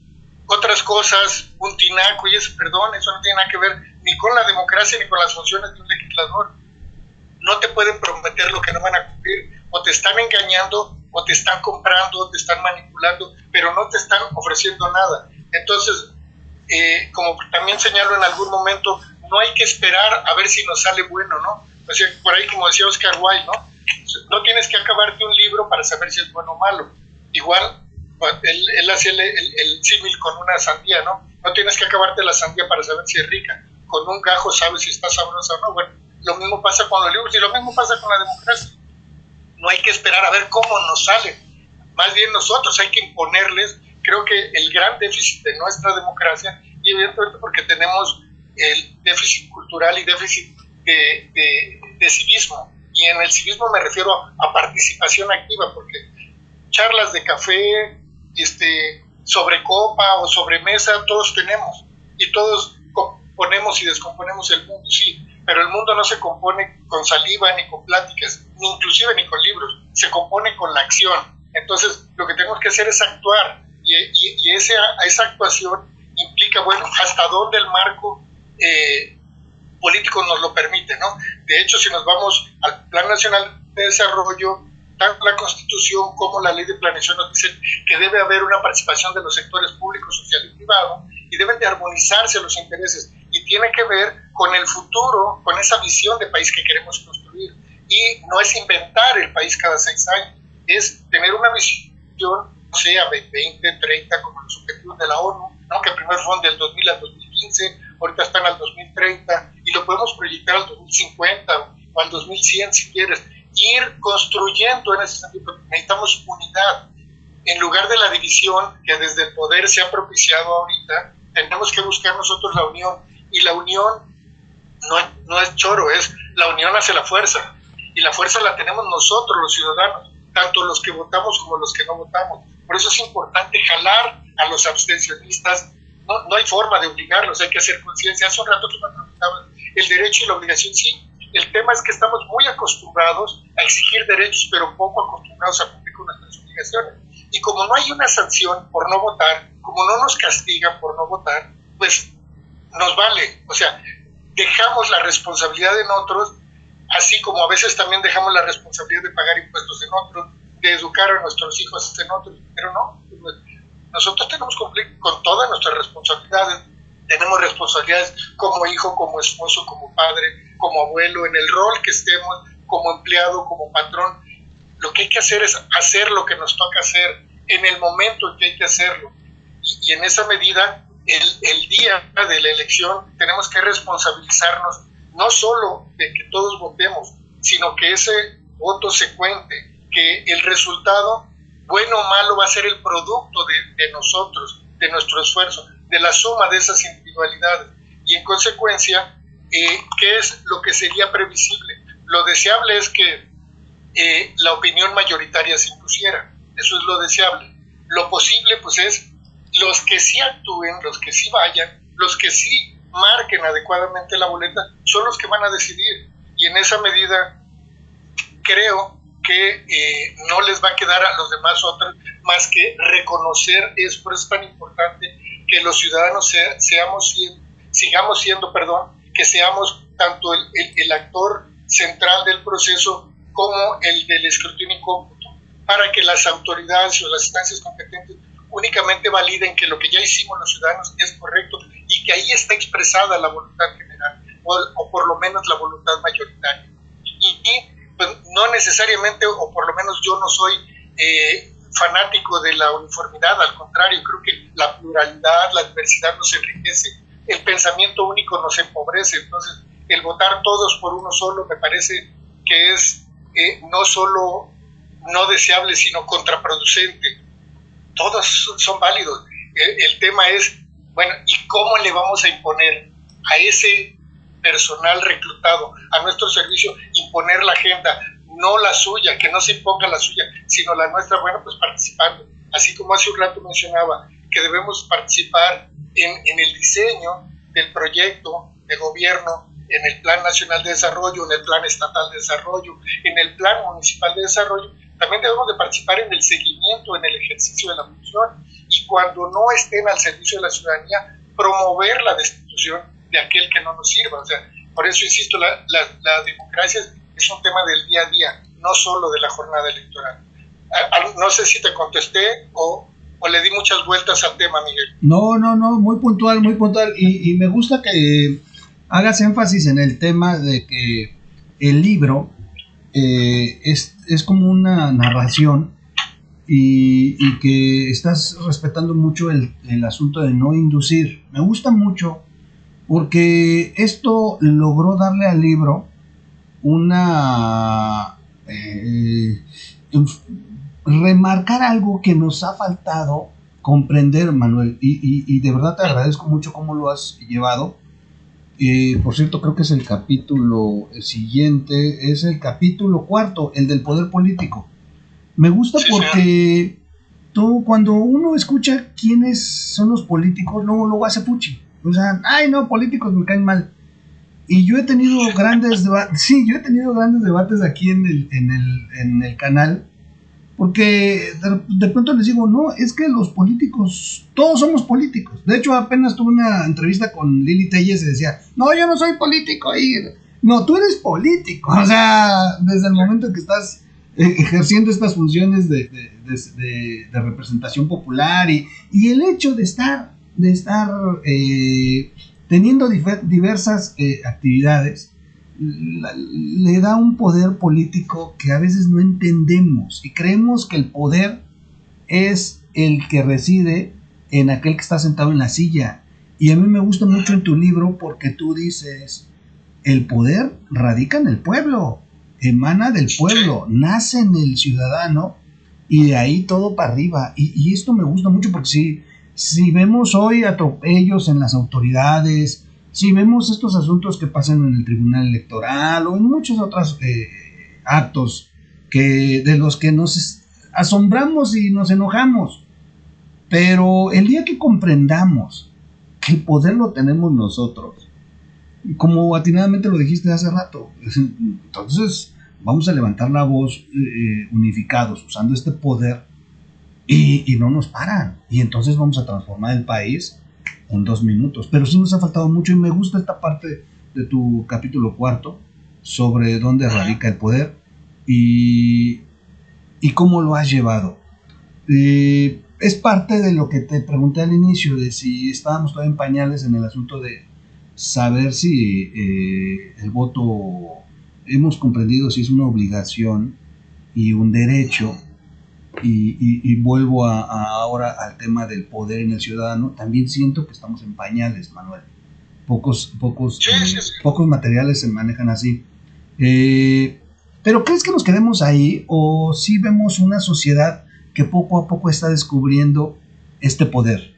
otras cosas, un tinaco y eso, perdón, eso no tiene nada que ver ni con la democracia ni con las funciones de un legislador. No te pueden prometer lo que no van a cumplir. O te están engañando, o te están comprando, o te están manipulando, pero no te están ofreciendo nada. Entonces, como también señalo en algún momento, no hay que esperar a ver si nos sale bueno, ¿no? O sea, por ahí, como decía Oscar Wilde, ¿no? No tienes que acabarte un libro para saber si es bueno o malo. Igual, él hacía el símil con una sandía, ¿no? No tienes que acabarte la sandía para saber si es rica. Con un gajo sabes si está sabrosa o no. Bueno, lo mismo pasa con los libros y lo mismo pasa con la democracia. No hay que esperar a ver cómo nos sale. Más bien nosotros hay que imponerles. Creo que el gran déficit de nuestra democracia, y evidentemente porque tenemos el déficit cultural y déficit de civismo, y en el civismo me refiero a participación activa, porque charlas de café, sobre copa o sobre mesa, todos tenemos, y todos componemos y descomponemos el mundo, sí, pero el mundo no se compone con saliva, ni con pláticas, ni inclusive ni con libros, se compone con la acción. Entonces, lo que tenemos que hacer es actuar, y esa actuación implica, bueno, hasta dónde el marco político nos lo permite, ¿no? De hecho, si nos vamos al Plan Nacional de Desarrollo, tanto la Constitución como la Ley de Planeación nos dicen que debe haber una participación de los sectores públicos, social y privado, y deben de armonizarse los intereses, y tiene que ver con el futuro, con esa visión de país que queremos construir. Y no es inventar el país cada 6 años, es tener una visión, sea 20, 30, como los objetivos de la ONU, ¿no? Que primero fueron del 2000 al 2015, ahorita están al 2030, y lo podemos proyectar al 2050 o al 2100 si quieres. Ir construyendo en ese sentido. Necesitamos unidad, en lugar de la división que desde el poder se ha propiciado ahorita, tenemos que buscar nosotros la unión. Y la unión no es choro, es la unión hace la fuerza. Y la fuerza la tenemos nosotros, los ciudadanos, tanto los que votamos como los que no votamos. Por eso es importante jalar a los abstencionistas. No hay forma de obligarlos, hay que hacer conciencia. Hace un rato tú me preguntabas, el derecho y la obligación, sí. El tema es que estamos muy acostumbrados a exigir derechos, pero poco acostumbrados a cumplir con nuestras obligaciones. Y como no hay una sanción por no votar, como no nos castigan por no votar, pues nos vale. O sea, dejamos la responsabilidad en otros, así como a veces también dejamos la responsabilidad de pagar impuestos en otros, de educar a nuestros hijos en otros, pero no. Nosotros tenemos que cumplir con todas nuestras responsabilidades. Tenemos responsabilidades como hijo, como esposo, como padre, como abuelo, en el rol que estemos, como empleado, como patrón. Lo que hay que hacer es hacer lo que nos toca hacer en el momento en que hay que hacerlo. Y en esa medida, el día de la elección, tenemos que responsabilizarnos no solo de que todos votemos, sino que ese voto se cuente, que el resultado, bueno o malo, va a ser el producto de nosotros, de nuestro esfuerzo, de la suma de esas individualidades. Y en consecuencia, ¿qué es lo que sería previsible? Lo deseable es que la opinión mayoritaria se impusiera. Eso es lo deseable. Lo posible, pues, es los que sí actúen, los que sí vayan, los que sí marquen adecuadamente la boleta, son los que van a decidir. Y en esa medida, creo que no les va a quedar a los demás otras más que reconocer eso. Por eso es tan importante que los ciudadanos sigamos siendo, que seamos tanto el actor central del proceso como el del escrutinio y cómputo, para que las autoridades o las instancias competentes únicamente validen que lo que ya hicimos los ciudadanos es correcto y que ahí está expresada la voluntad general, o por lo menos la voluntad mayoritaria. Y pues, no necesariamente, o por lo menos yo no soy fanático de la uniformidad, al contrario, creo que la pluralidad, la diversidad nos enriquece, el pensamiento único nos empobrece. Entonces, el votar todos por uno solo me parece que es no solo no deseable, sino contraproducente. Todos son válidos. El tema es, bueno, ¿y cómo le vamos a imponer a ese personal reclutado a nuestro servicio, imponer la agenda, no la suya, que no se imponga la suya, sino la nuestra? Bueno, pues participando. Así como hace un rato mencionaba que debemos participar en el diseño del proyecto de gobierno, en el Plan Nacional de Desarrollo, en el Plan Estatal de Desarrollo, en el Plan Municipal de Desarrollo. También debemos de participar en el seguimiento, en el ejercicio de la función, y cuando no estén al servicio de la ciudadanía, promover la destitución de aquel que no nos sirva. O sea, por eso insisto, la democracia es un tema del día a día, no solo de la jornada electoral. No sé si te contesté o le di muchas vueltas al tema, Miguel. No, muy puntual, y me gusta que hagas énfasis en el tema de que el libro es como una narración y que estás respetando mucho el asunto de no inducir. Me gusta mucho porque esto logró darle al libro una remarcar algo que nos ha faltado comprender, Manuel, y de verdad te agradezco mucho cómo lo has llevado. Por cierto, creo que es el capítulo siguiente, es el capítulo 4, el del poder político. Me gusta porque tú, cuando uno escucha quiénes son los políticos, luego hace puchi. O sea, ay no, políticos me caen mal. Y yo he tenido grandes debates aquí en el canal, porque de pronto les digo, no, es que los políticos, todos somos políticos. De hecho, apenas tuve una entrevista con Lili Telles y decía, no, yo no soy político. No, tú eres político. O sea, desde el momento que estás ejerciendo estas funciones de representación popular y el hecho de estar teniendo diversas actividades, le da un poder político que a veces no entendemos y creemos que el poder es el que reside en aquel que está sentado en la silla. Y a mí me gusta mucho en tu libro porque tú dices, el poder radica en el pueblo, emana del pueblo, nace en el ciudadano y de ahí todo para arriba. Y esto me gusta mucho porque si vemos hoy atropellos en las autoridades, si vemos estos asuntos que pasan en el Tribunal Electoral o en muchos otros actos de los que nos asombramos y nos enojamos, pero el día que comprendamos que el poder lo tenemos nosotros, como atinadamente lo dijiste hace rato, entonces vamos a levantar la voz unificados, usando este poder, y no nos paran, y entonces vamos a transformar el país en 2 minutos. Pero sí nos ha faltado mucho, y me gusta esta parte de tu capítulo 4 sobre dónde radica el poder y cómo lo has llevado. Es parte de lo que te pregunté al inicio, de si estábamos todavía en pañales en el asunto de saber si el voto, hemos comprendido si es una obligación y un derecho. Y vuelvo ahora al tema del poder en el ciudadano. También siento que estamos en pañales, Manuel. Pocos materiales se manejan así. ¿Pero crees que nos quedemos ahí o si vemos una sociedad que poco a poco está descubriendo este poder?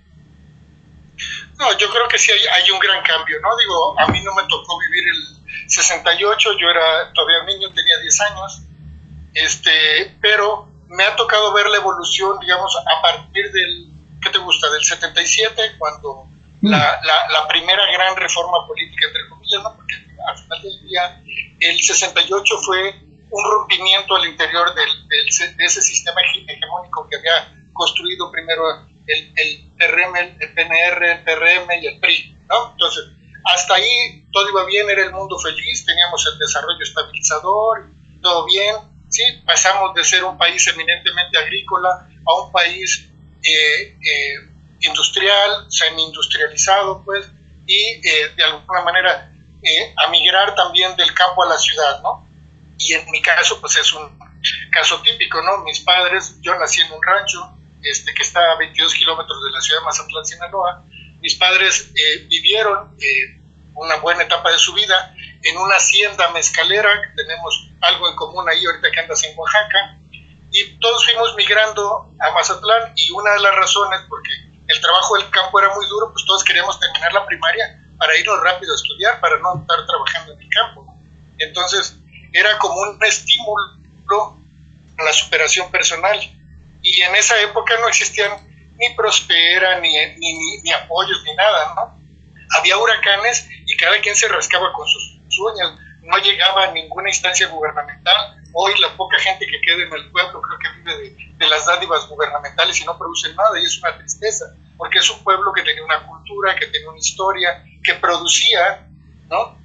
No, yo creo que sí hay un gran cambio, ¿no? Digo, a mí no me tocó vivir el 68, yo era todavía niño, tenía 10 años, pero me ha tocado ver la evolución, digamos, a partir del, ¿qué te gusta?, del 77, cuando la primera gran reforma política, entre comillas, ¿no? Porque al final del día, el 68 fue un rompimiento al interior de ese sistema hegemónico que había construido primero el PRM, el PNR, el PRM y el PRI, ¿no? Entonces, hasta ahí todo iba bien, era el mundo feliz, teníamos el desarrollo estabilizador, todo bien, ¿sí? Pasamos de ser un país eminentemente agrícola a un país industrial, semi-industrializado, pues, y de alguna manera a migrar también del campo a la ciudad, ¿no? Y en mi caso, pues es un caso típico, ¿no? Mis padres, yo nací en un rancho que está a 22 kilómetros de la ciudad de Mazatlán, Sinaloa. Mis padres vivieron una buena etapa de su vida en una hacienda mezcalera, que tenemos algo en común ahí ahorita que andas en Oaxaca, y todos fuimos migrando a Mazatlán, y una de las razones, porque el trabajo del campo era muy duro, pues todos queríamos terminar la primaria para irnos rápido a estudiar, para no estar trabajando en el campo. Entonces, era como un estímulo a la superación personal, y en esa época no existían ni Prospera, ni apoyos, ni nada, ¿no? Había huracanes y cada quien se rascaba con sus uñas, no llegaba a ninguna instancia gubernamental. Hoy la poca gente que queda en el pueblo creo que vive de las dádivas gubernamentales y no produce nada, y es una tristeza, porque es un pueblo que tenía una cultura, que tenía una historia, que producía, ¿no?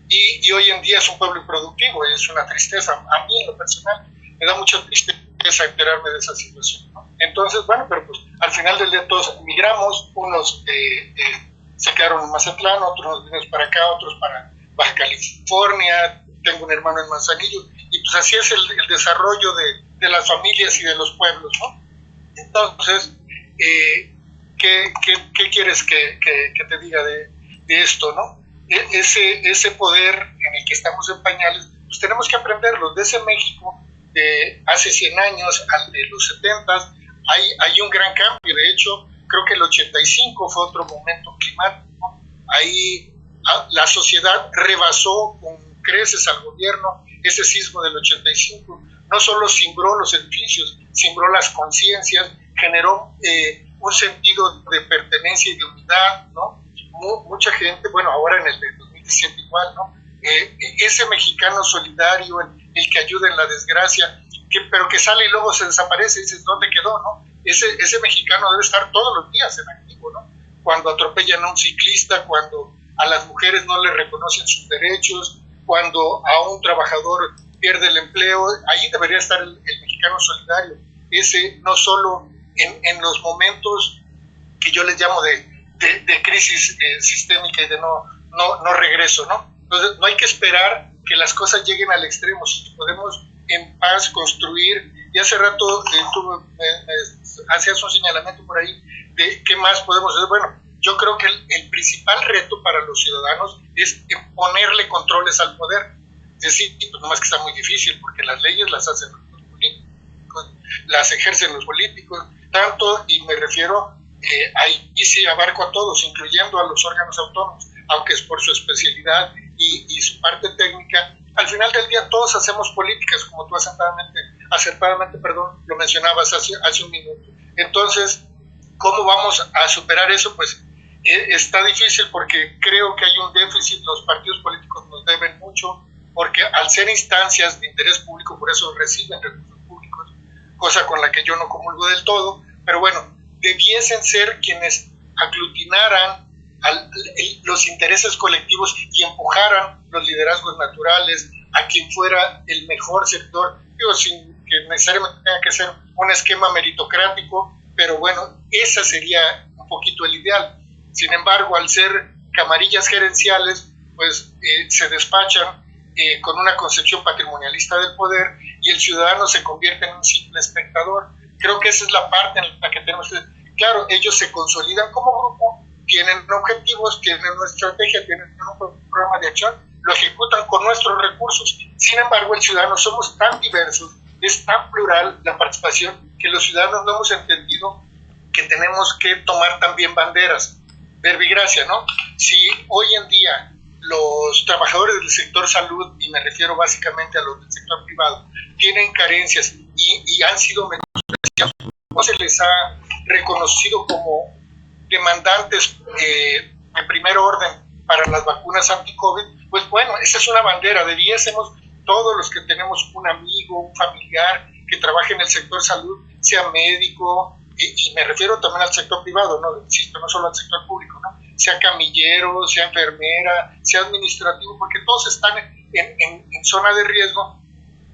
Y hoy en día es un pueblo improductivo, y es una tristeza. A mí en lo personal me da mucha tristeza enterarme de esa situación, ¿no? Entonces, bueno, pero pues al final del día todos emigramos, unos se quedaron en Mazatlán, otros nos vinimos para acá, otros para Baja California, tengo un hermano en Manzanillo, y pues así es el desarrollo de las familias y de los pueblos, ¿no? Entonces, ¿qué quieres que te diga de esto, no? Ese poder en el que estamos en pañales, pues tenemos que aprenderlo. De ese México de hace 100 años al de los 70, hay un gran cambio. De hecho, creo que el 85 fue otro momento climático. Ahí la sociedad rebasó con creces al gobierno. Ese sismo del 85 no solo cimbró los edificios, cimbró las conciencias, generó un sentido de pertenencia y de unidad, ¿no? Mucha gente, bueno, ahora en el 2017 igual, ¿no? Ese mexicano solidario, el que ayuda en la desgracia, pero que sale y luego se desaparece, y dices, ¿dónde quedó, no? Ese mexicano debe estar todos los días en activo, ¿no? Cuando atropellan a un ciclista, cuando a las mujeres no le reconocen sus derechos, cuando a un trabajador pierde el empleo, ahí debería estar el mexicano solidario. Ese no solo en los momentos que yo les llamo de crisis sistémica y de no regreso, ¿no? Entonces no hay que esperar que las cosas lleguen al extremo, si podemos en paz construir. Y hace rato tú hacías un señalamiento por ahí de qué más podemos hacer. Bueno, yo creo que el principal reto para los ciudadanos es ponerle controles al poder. Es decir, pues nomás que está muy difícil, porque las leyes las hacen los políticos. las ejercen los políticos, tanto, y me refiero, ahí sí abarco a todos, incluyendo a los órganos autónomos, aunque es por su especialidad y su parte técnica. Al final del día todos hacemos políticas, como tú acertadamente, lo mencionabas hace un minuto. Entonces, ¿cómo vamos a superar eso? Pues está difícil, porque creo que hay un déficit, los partidos políticos nos deben mucho, porque al ser instancias de interés público, por eso reciben recursos públicos, cosa con la que yo no comulgo del todo, pero bueno, debiesen ser quienes aglutinaran los intereses colectivos y empujaran los liderazgos naturales a quien fuera el mejor sector, digo, sin que necesariamente tenga que ser un esquema meritocrático, pero bueno, ese sería un poquito el ideal. Sin embargo, al ser camarillas gerenciales, pues se despachan con una concepción patrimonialista del poder, y el ciudadano se convierte en un simple espectador. Creo que esa es la parte en la que tenemos que... Claro, ellos se consolidan como grupo, tienen objetivos, tienen una estrategia, tienen un programa de acción, lo ejecutan con nuestros recursos. Sin embargo, el ciudadano somos tan diversos, es tan plural la participación, que los ciudadanos no hemos entendido que tenemos que tomar también banderas. Verbigracia, ¿no? Si hoy en día los trabajadores del sector salud, y me refiero básicamente a los del sector privado, tienen carencias y han sido menospreciados, no se les ha reconocido como demandantes de primer orden para las vacunas anti-COVID, pues bueno, esa es una bandera. Debiésemos, todos los que tenemos un amigo, un familiar que trabaje en el sector salud, sea médico, y me refiero también al sector privado, no, insisto, no solo al sector público, ¿no? Sea camillero, sea enfermera, sea administrativo, porque todos están en zona de riesgo,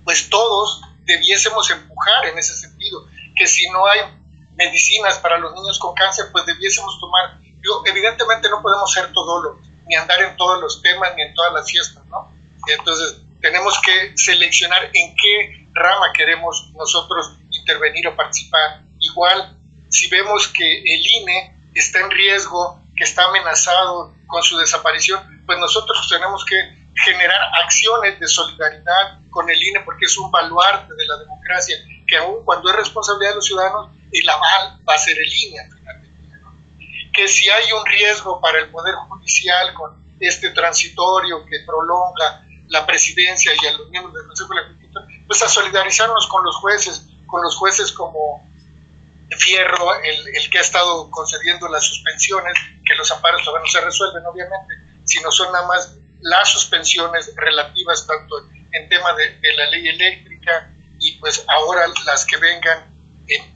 pues todos debiésemos empujar en ese sentido, que si no hay medicinas para los niños con cáncer, pues debiésemos tomar, evidentemente no podemos ser todólogos, ni andar en todos los temas, ni en todas las fiestas, ¿no? Entonces tenemos que seleccionar en qué rama queremos nosotros intervenir o participar. Igual, si vemos que el INE está en riesgo, que está amenazado con su desaparición, pues nosotros tenemos que generar acciones de solidaridad con el INE, porque es un baluarte de la democracia, que aun cuando es responsabilidad de los ciudadanos, el aval va a ser el INE al final del día, ¿no? Que si hay un riesgo para el Poder Judicial con este transitorio que prolonga la presidencia y a los miembros del Consejo de la Justicia, pues a solidarizarnos con los jueces como Fierro, el que ha estado concediendo las suspensiones, que los amparos todavía no se resuelven, obviamente, sino son nada más las suspensiones relativas tanto en tema de la ley eléctrica, y pues ahora las que vengan en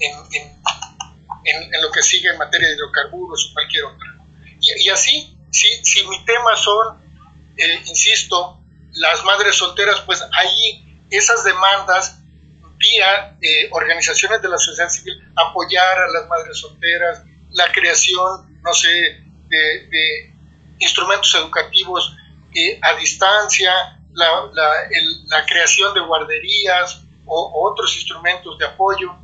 lo que sigue en materia de hidrocarburos o cualquier otra. Y así, si mi tema son, insisto, las madres solteras, pues ahí esas demandas vía organizaciones de la sociedad civil, apoyar a las madres solteras, la creación, no sé, de instrumentos educativos a distancia, la creación de guarderías o otros instrumentos de apoyo,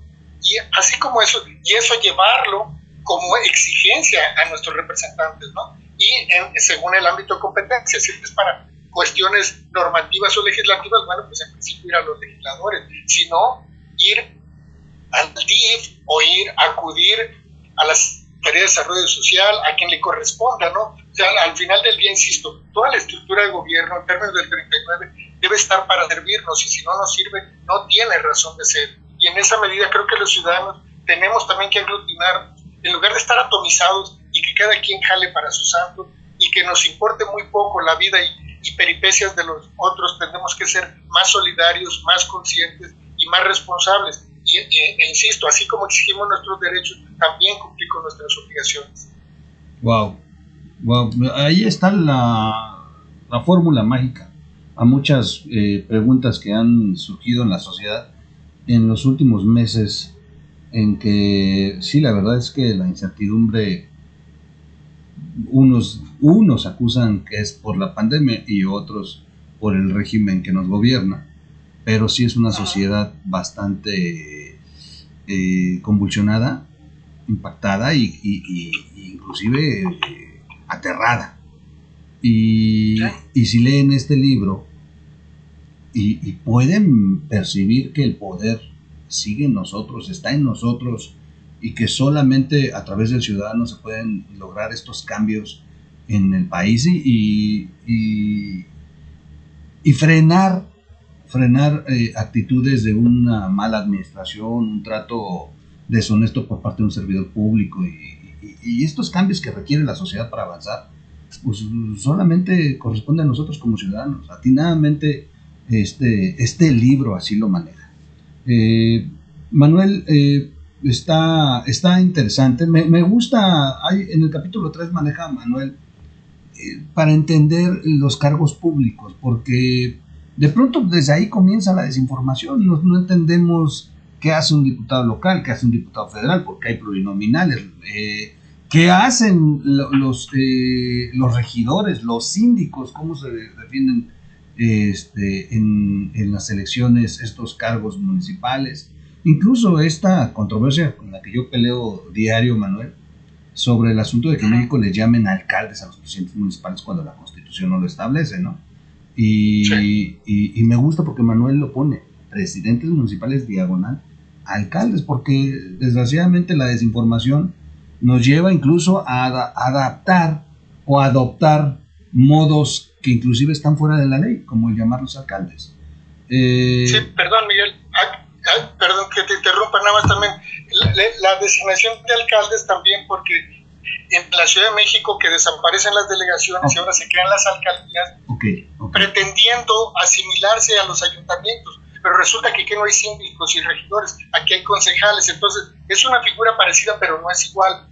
y así como eso, y eso llevarlo como exigencia a nuestros representantes, ¿no? Y según el ámbito de competencia, si es para cuestiones normativas o legislativas, bueno, pues en principio ir a los legisladores, sino ir al DIF o acudir a las Secretaría de Desarrollo Social, a quien le corresponda, ¿no? O sea, al final del día, insisto, toda la estructura de gobierno en términos del 39 debe estar para servirnos, y si no nos sirve, no tiene razón de ser. Y en esa medida creo que los ciudadanos tenemos también que aglutinar, en lugar de estar atomizados y que cada quien jale para su santo, y que nos importe muy poco la vida y peripecias de los otros. Tenemos que ser más solidarios, más conscientes y más responsables. E insisto, así como exigimos nuestros derechos, también cumplir con nuestras obligaciones. Wow. Ahí está la fórmula mágica a muchas preguntas que han surgido en la sociedad en los últimos meses, en que sí, la verdad es que la incertidumbre, unos acusan que es por la pandemia y otros por el régimen que nos gobierna, pero sí es una sociedad bastante convulsionada, impactada y inclusive aterrada. Y si leen este libro y pueden percibir que el poder sigue en nosotros, está en nosotros, y que solamente a través del ciudadano se pueden lograr estos cambios en el país y frenar actitudes de una mala administración, un trato deshonesto por parte de un servidor público y estos cambios que requiere la sociedad para avanzar, pues solamente corresponde a nosotros como ciudadanos. Atinadamente este libro así lo maneja. Manuel, está interesante. Me gusta, en el capítulo 3 maneja Manuel para entender los cargos públicos, porque de pronto desde ahí comienza la desinformación. No entendemos qué hace un diputado local, qué hace un diputado federal, porque hay plurinominales, qué hacen los regidores, los síndicos, cómo se defienden en las elecciones estos cargos municipales. Incluso esta controversia con la que yo peleo diario, Manuel, sobre el asunto de que en México les llamen alcaldes a los presidentes municipales cuando la Constitución no lo establece, ¿no? Y me gusta porque Manuel lo pone, presidentes municipales diagonal alcaldes, porque desgraciadamente la desinformación nos lleva incluso a adaptar o adoptar modos que inclusive están fuera de la ley, como el llamarlos alcaldes. Sí, perdón, Miguel. Perdón que te interrumpa, nada más también. La designación de alcaldes también, porque en la Ciudad de México que desaparecen las delegaciones y ahora se crean las alcaldías, pretendiendo asimilarse a los ayuntamientos. Pero resulta que aquí no hay síndicos y regidores, aquí hay concejales, entonces es una figura parecida, pero no es igual.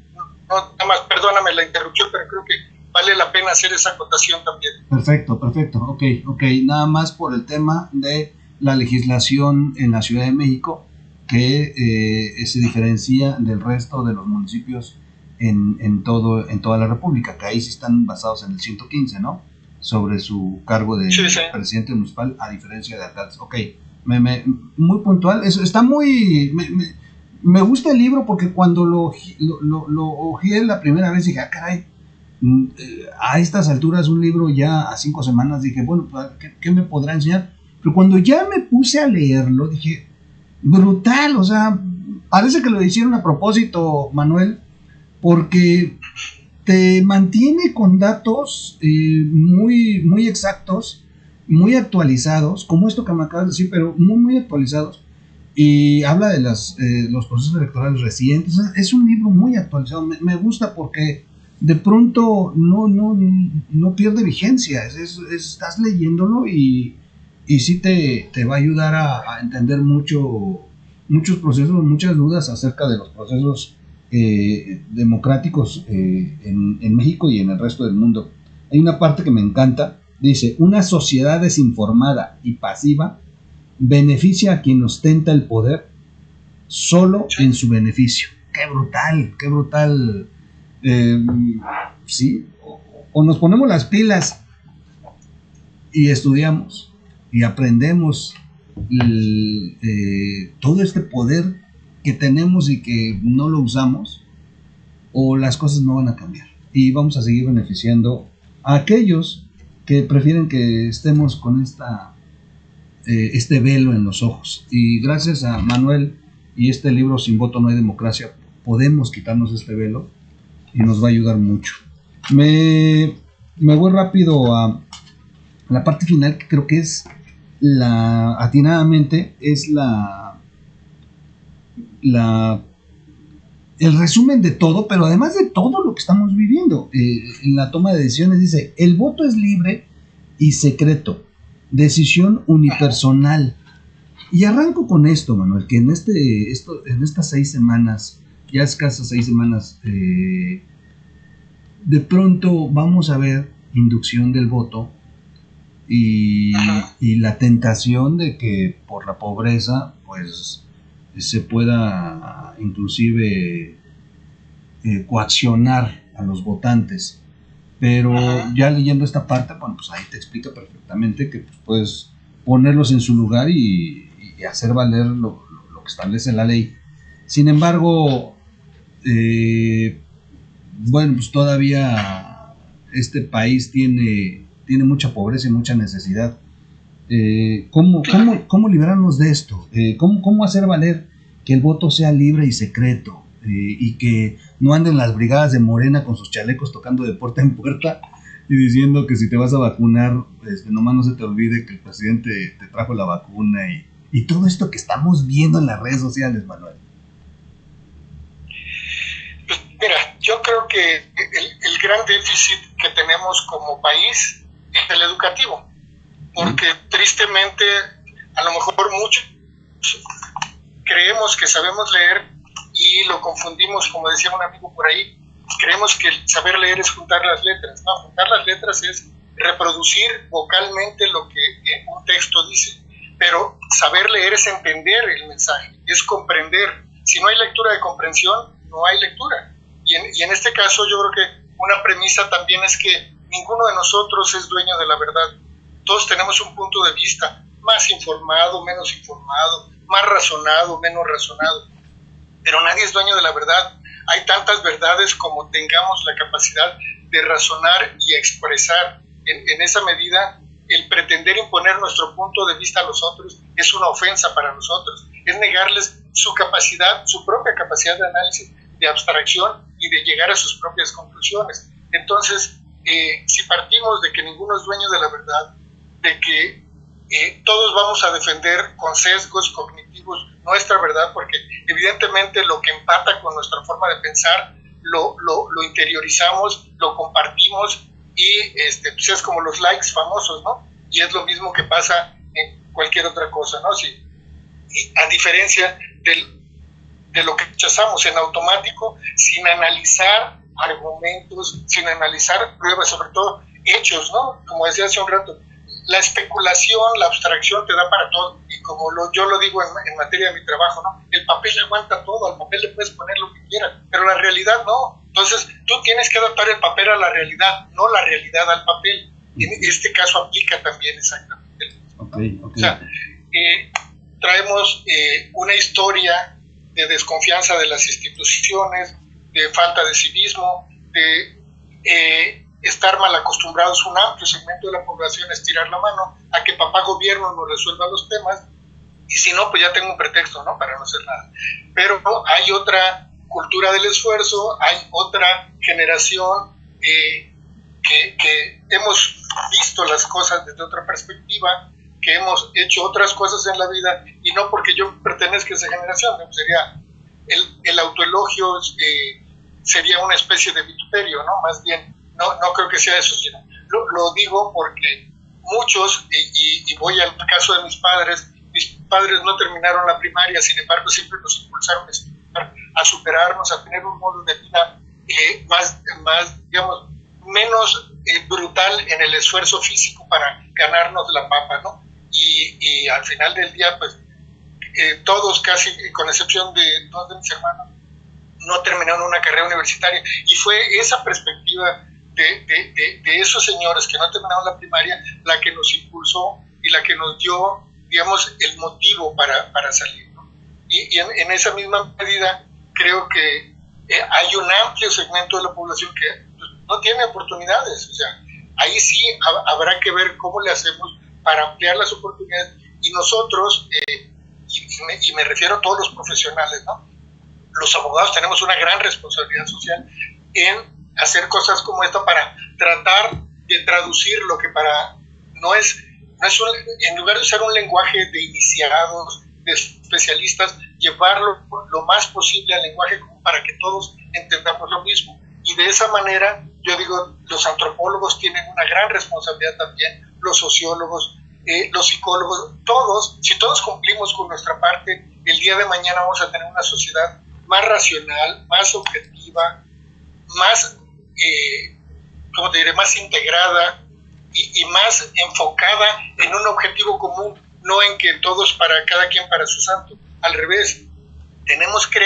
Nada más, perdóname la interrupción, pero creo que vale la pena hacer esa acotación también. Perfecto, ok, nada más por el tema de la legislación en la Ciudad de México, que se diferencia del resto de los municipios en toda la República, que ahí sí están basados en el 115, ¿no? Sobre su cargo de presidente municipal, a diferencia de alcaldes. Ok, muy puntual. Eso está muy... Me gusta el libro porque cuando lo ojeé la primera vez dije, caray, a estas alturas un libro ya a 5 semanas, dije, bueno, ¿qué me podrá enseñar? Pero cuando ya me puse a leerlo, dije, brutal, o sea, parece que lo hicieron a propósito, Manuel, porque te mantiene con datos muy, muy exactos, muy actualizados, como esto que me acabas de decir, pero muy, muy actualizados, y habla de los procesos electorales recientes. Es un libro muy actualizado, me gusta porque de pronto no pierde vigencia, estás leyéndolo y sí te va a ayudar a entender muchos procesos, muchas dudas acerca de los procesos democráticos en México y en el resto del mundo. Hay una parte que me encanta, dice, una sociedad desinformada y pasiva beneficia a quien ostenta el poder solo en su beneficio. ¡Qué brutal! Sí, o nos ponemos las pilas y estudiamos y aprendemos todo este poder que tenemos y que no lo usamos, o las cosas no van a cambiar y vamos a seguir beneficiando a aquellos que prefieren que estemos con este velo en los ojos. Y gracias a Manuel y este libro Sin voto no hay democracia, podemos quitarnos este velo y nos va a ayudar mucho. Me voy rápido a la parte final, que creo que es atinadamente es el resumen de todo, pero además de todo lo que estamos viviendo en la toma de decisiones. Dice, el voto es libre y secreto, decisión unipersonal. Y arranco con esto, Manuel, que en estas 6 semanas, ya escasas 6 semanas, de pronto vamos a ver inducción del voto y la tentación de que por la pobreza pues se pueda inclusive coaccionar a los votantes. Pero ya leyendo esta parte, bueno, pues ahí te explica perfectamente que pues, puedes ponerlos en su lugar y hacer valer lo que establece la ley. Sin embargo, bueno, pues todavía este país tiene mucha pobreza y mucha necesidad. ¿Cómo librarnos de esto? ¿Cómo hacer valer que el voto sea libre y secreto? Y que no anden las brigadas de Morena con sus chalecos tocando de puerta en puerta y diciendo que si te vas a vacunar, nomás no se te olvide que el presidente te trajo la vacuna y todo esto que estamos viendo en las redes sociales, Manuel. Pues mira, yo creo que el gran déficit que tenemos como país es el educativo, porque tristemente a lo mejor muchos creemos que sabemos leer y lo confundimos, como decía un amigo por ahí, creemos que saber leer es juntar las letras. No, juntar las letras es reproducir vocalmente lo que un texto dice, pero saber leer es entender el mensaje, es comprender. Si no hay lectura de comprensión, no hay lectura. Y en este caso yo creo que una premisa también es que ninguno de nosotros es dueño de la verdad. Todos tenemos un punto de vista, más informado, menos informado, más razonado, menos razonado, pero nadie es dueño de la verdad. Hay tantas verdades como tengamos la capacidad de razonar y expresar. En esa medida, el pretender imponer nuestro punto de vista a los otros es una ofensa para nosotros, es negarles su capacidad, su propia capacidad de análisis, de abstracción y de llegar a sus propias conclusiones. Entonces, si partimos de que ninguno es dueño de la verdad, de que todos vamos a defender con sesgos cognitivos nuestra verdad, porque evidentemente lo que empata con nuestra forma de pensar lo interiorizamos, lo compartimos y pues es como los likes famosos, ¿no? Y es lo mismo que pasa en cualquier otra cosa, ¿no? Y a diferencia de lo que rechazamos en automático, sin analizar argumentos, sin analizar pruebas, sobre todo hechos, ¿no? Como decía hace un rato, la especulación, la abstracción te da para todo, y como yo lo digo en materia de mi trabajo, ¿no? El papel aguanta todo, al papel le puedes poner lo que quieras, pero la realidad no. Entonces tú tienes que adaptar el papel a la realidad, no la realidad al papel. En este caso aplica también exactamente. Okay. O sea, traemos una historia de desconfianza de las instituciones, de falta de civismo, de estar mal acostumbrados un amplio segmento de la población a estirar la mano a que papá gobierno nos resuelva los temas, y si no, pues ya tengo un pretexto, ¿no?, para no hacer nada. Pero hay otra cultura del esfuerzo, hay otra generación que hemos visto las cosas desde otra perspectiva, que hemos hecho otras cosas en la vida, y no porque yo pertenezca a esa generación, ¿no? Sería el autoelogio, sería una especie de vituperio, ¿no? Más bien, no creo que sea eso, sino lo digo porque muchos, y voy al caso de mis padres no terminaron la primaria, sin embargo siempre nos impulsaron a superarnos, a tener un modo de vida más digamos, menos brutal en el esfuerzo físico para ganarnos la papa, ¿no? Y al final del día, pues, todos casi, con excepción de dos de mis hermanos, no terminaron una carrera universitaria, y fue esa perspectiva de esos señores que no terminaron la primaria la que nos impulsó y la que nos dio, digamos, el motivo para salir, ¿no? Y en esa misma medida creo que hay un amplio segmento de la población que pues, no tiene oportunidades. O sea, ahí sí habrá que ver cómo le hacemos para ampliar las oportunidades, y nosotros, y me refiero a todos los profesionales, ¿no? Los abogados tenemos una gran responsabilidad social en hacer cosas como esta para tratar de traducir lo que en lugar de usar un lenguaje de iniciados, de especialistas, llevarlo lo más posible al lenguaje común para que todos entendamos lo mismo. Y de esa manera, yo digo, los antropólogos tienen una gran responsabilidad también, los sociólogos, los psicólogos, todos, si todos cumplimos con nuestra parte, el día de mañana vamos a tener una sociedad más racional, más objetiva, más, ¿cómo te diré?, más integrada y más enfocada en un objetivo común, no en que todos para cada quien para su santo. Al revés, tenemos que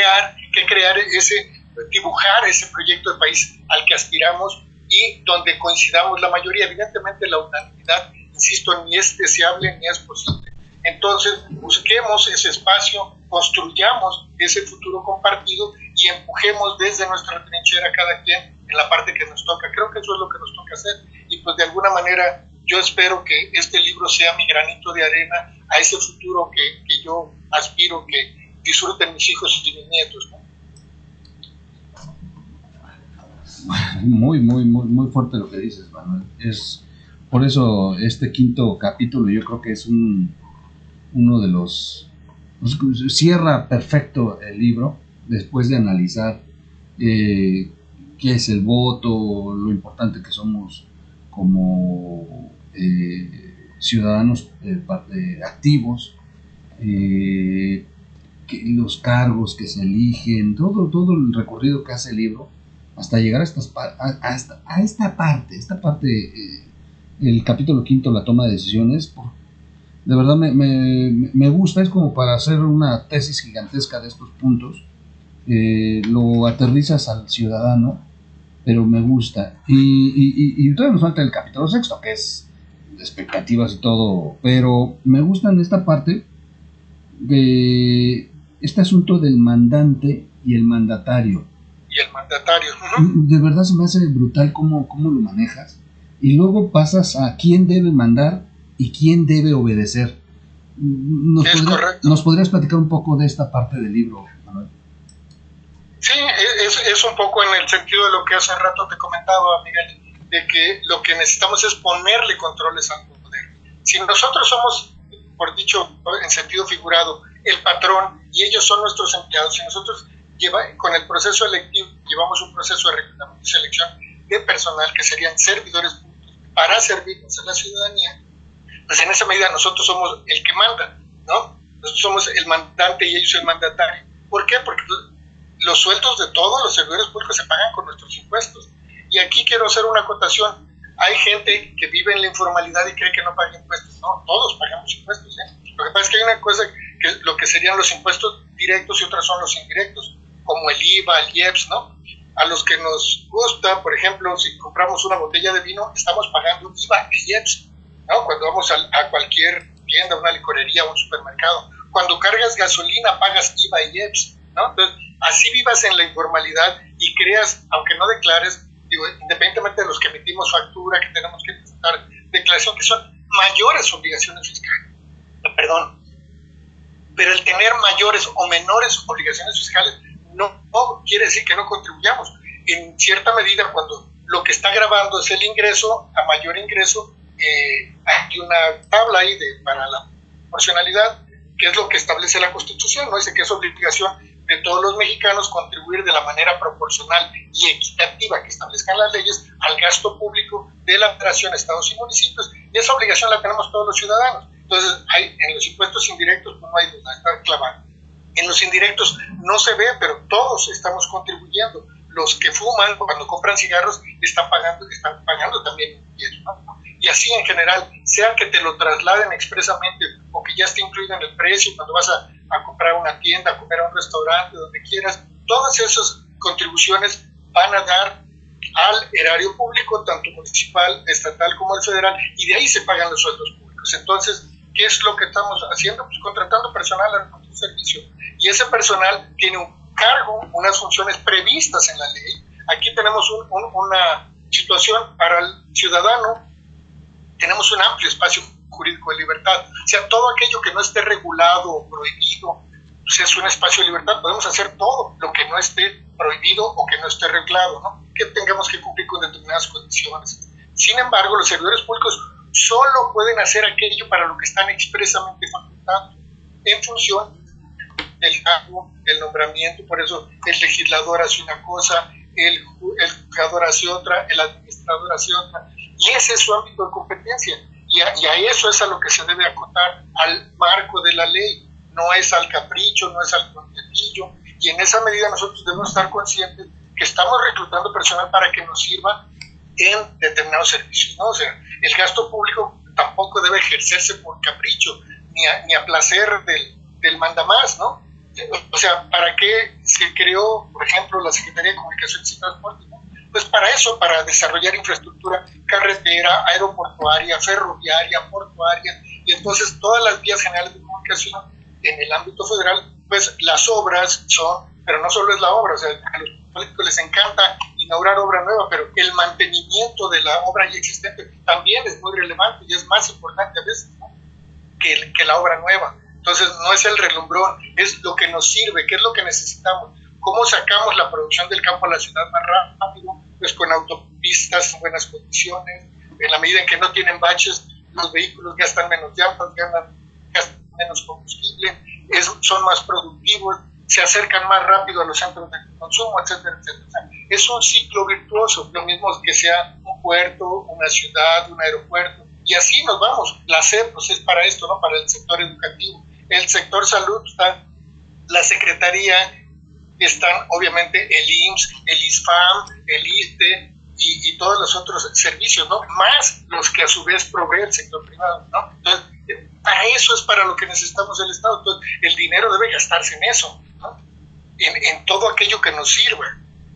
dibujar ese proyecto de país al que aspiramos y donde coincidamos la mayoría. Evidentemente la unanimidad, insisto, ni es deseable ni es posible. Entonces busquemos ese espacio, construyamos ese futuro compartido y empujemos desde nuestra trinchera cada quien en la parte que nos toca. Creo que eso es lo que nos toca hacer, y pues de alguna manera yo espero que este libro sea mi granito de arena a ese futuro que yo aspiro que disfruten mis hijos y mis nietos, ¿no? Muy, muy, muy, muy fuerte lo que dices, Manuel. Es por eso este quinto capítulo yo creo que es uno de los... Cierra perfecto el libro después de analizar qué es el voto, lo importante que somos como ciudadanos activos, los cargos que se eligen, todo el recorrido que hace el libro hasta llegar a esta parte, el capítulo quinto, la toma de decisiones. De verdad me gusta, es como para hacer una tesis gigantesca de estos puntos. Lo aterrizas al ciudadano, pero me gusta. Y todavía nos falta el capítulo sexto, que es de expectativas y todo, pero me gusta en esta parte de este asunto del mandante y el mandatario. De verdad se me hace brutal cómo lo manejas. Y luego pasas a quién debe mandar y quién debe obedecer. ¿Nos podrías platicar un poco de esta parte del libro, Manuel? Sí, es un poco en el sentido de lo que hace rato te comentaba, Miguel, de que lo que necesitamos es ponerle controles al poder. Si nosotros somos, por dicho en sentido figurado, el patrón y ellos son nuestros empleados, si nosotros con el proceso electivo llevamos un proceso de reclutamiento y selección de personal que serían servidores públicos para servirnos a la ciudadanía, pues en esa medida nosotros somos el que manda, ¿no? Nosotros somos el mandante y ellos el mandatario. ¿Por qué? Porque los sueldos de todos los servidores públicos se pagan con nuestros impuestos. Y aquí quiero hacer una acotación. Hay gente que vive en la informalidad y cree que no paga impuestos. No, todos pagamos impuestos, ¿eh? Lo que pasa es que hay una cosa que lo que serían los impuessts directos y otras son los indirectos, como el IVA, el IEPS, ¿no? A los que nos gusta, por ejemplo, si compramos una botella de vino, estamos pagando IVA y IEPS, ¿no? Cuando vamos a cualquier tienda, una licorería o un supermercado. Cuando cargas gasolina, pagas IVA y IEPS, ¿no? Entonces, así vivas en la informalidad y creas, aunque no declares, digo, independientemente de los que emitimos factura, que tenemos que presentar declaración, que son mayores obligaciones fiscales, perdón, pero el tener mayores o menores obligaciones fiscales no quiere decir que no contribuyamos. En cierta medida, cuando lo que está grabando es el ingreso, a mayor ingreso, hay una tabla ahí para la proporcionalidad, que es lo que establece la Constitución, ¿no? Dice que es obligación de todos los mexicanos contribuir de la manera proporcional y equitativa que establezcan las leyes al gasto público de la federación, estados y municipios, y esa obligación la tenemos todos los ciudadanos. Entonces, en los impuestos indirectos pues no hay duda, está clavado. En los indirectos no se ve, pero todos estamos contribuyendo. Los que fuman, cuando compran cigarros, están pagando también impuestos, ¿no? Y así en general, sea que te lo trasladen expresamente o que ya esté incluido en el precio cuando vas a comprar una tienda, a comer a un restaurante, donde quieras, todas esas contribuciones van a dar al erario público, tanto municipal, estatal como el federal, y de ahí se pagan los sueldos públicos. Entonces, ¿qué es lo que estamos haciendo? Pues contratando personal a nuestro servicio. Y ese personal tiene un cargo, unas funciones previstas en la ley. Aquí tenemos una situación para el ciudadano, tenemos un amplio espacio jurídico de libertad. O sea, todo aquello que no esté regulado o prohibido, pues es un espacio de libertad. Podemos hacer todo lo que no esté prohibido o que no esté regulado, ¿no? Que tengamos que cumplir con determinadas condiciones. Sin embargo, los servidores públicos solo pueden hacer aquello para lo que están expresamente facultados, en función del cargo, del nombramiento. Por eso el legislador hace una cosa, el juzgador hace otra, el administrador hace otra, y ese es su ámbito de competencia, y a eso es a lo que se debe acotar, al marco de la ley, no es al capricho, no es al contentillo, y en esa medida nosotros debemos estar conscientes que estamos reclutando personal para que nos sirva en determinados servicios, ¿no? O sea, el gasto público tampoco debe ejercerse por capricho, ni a placer del mandamás, ¿no? O sea, ¿para qué se creó, por ejemplo, la Secretaría de Comunicaciones y Transportes, ¿no? Pues para eso, para desarrollar infraestructura carretera, aeroportuaria, ferroviaria, portuaria, y entonces todas las vías generales de comunicación en el ámbito federal, pues las obras son, pero no solo es la obra, o sea, a los políticos les encanta y inaugurar obra nueva, pero el mantenimiento de la obra ya existente también es muy relevante y es más importante a veces, ¿no?, que la obra nueva. Entonces no es el relumbrón, es lo que nos sirve, qué es lo que necesitamos. ¿Cómo sacamos la producción del campo a la ciudad más rápido? Pues con autopistas en buenas condiciones, en la medida en que no tienen baches, los vehículos gastan menos llantas, gastan menos combustible, son más productivos, se acercan más rápido a los centros de consumo, etcétera, etcétera. O sea, es un ciclo virtuoso, lo mismo que sea un puerto, una ciudad, un aeropuerto, y así nos vamos. La SEP pues es para esto, ¿no?, para el sector educativo. El sector salud está la Secretaría, están obviamente el IMSS, el ISFAM, el ISSSTE y todos los otros servicios, ¿no?, más los que a su vez provee el sector privado, ¿no? Entonces, para eso es para lo que necesitamos el Estado. Entonces, el dinero debe gastarse en eso, ¿no?, en todo aquello que nos sirva,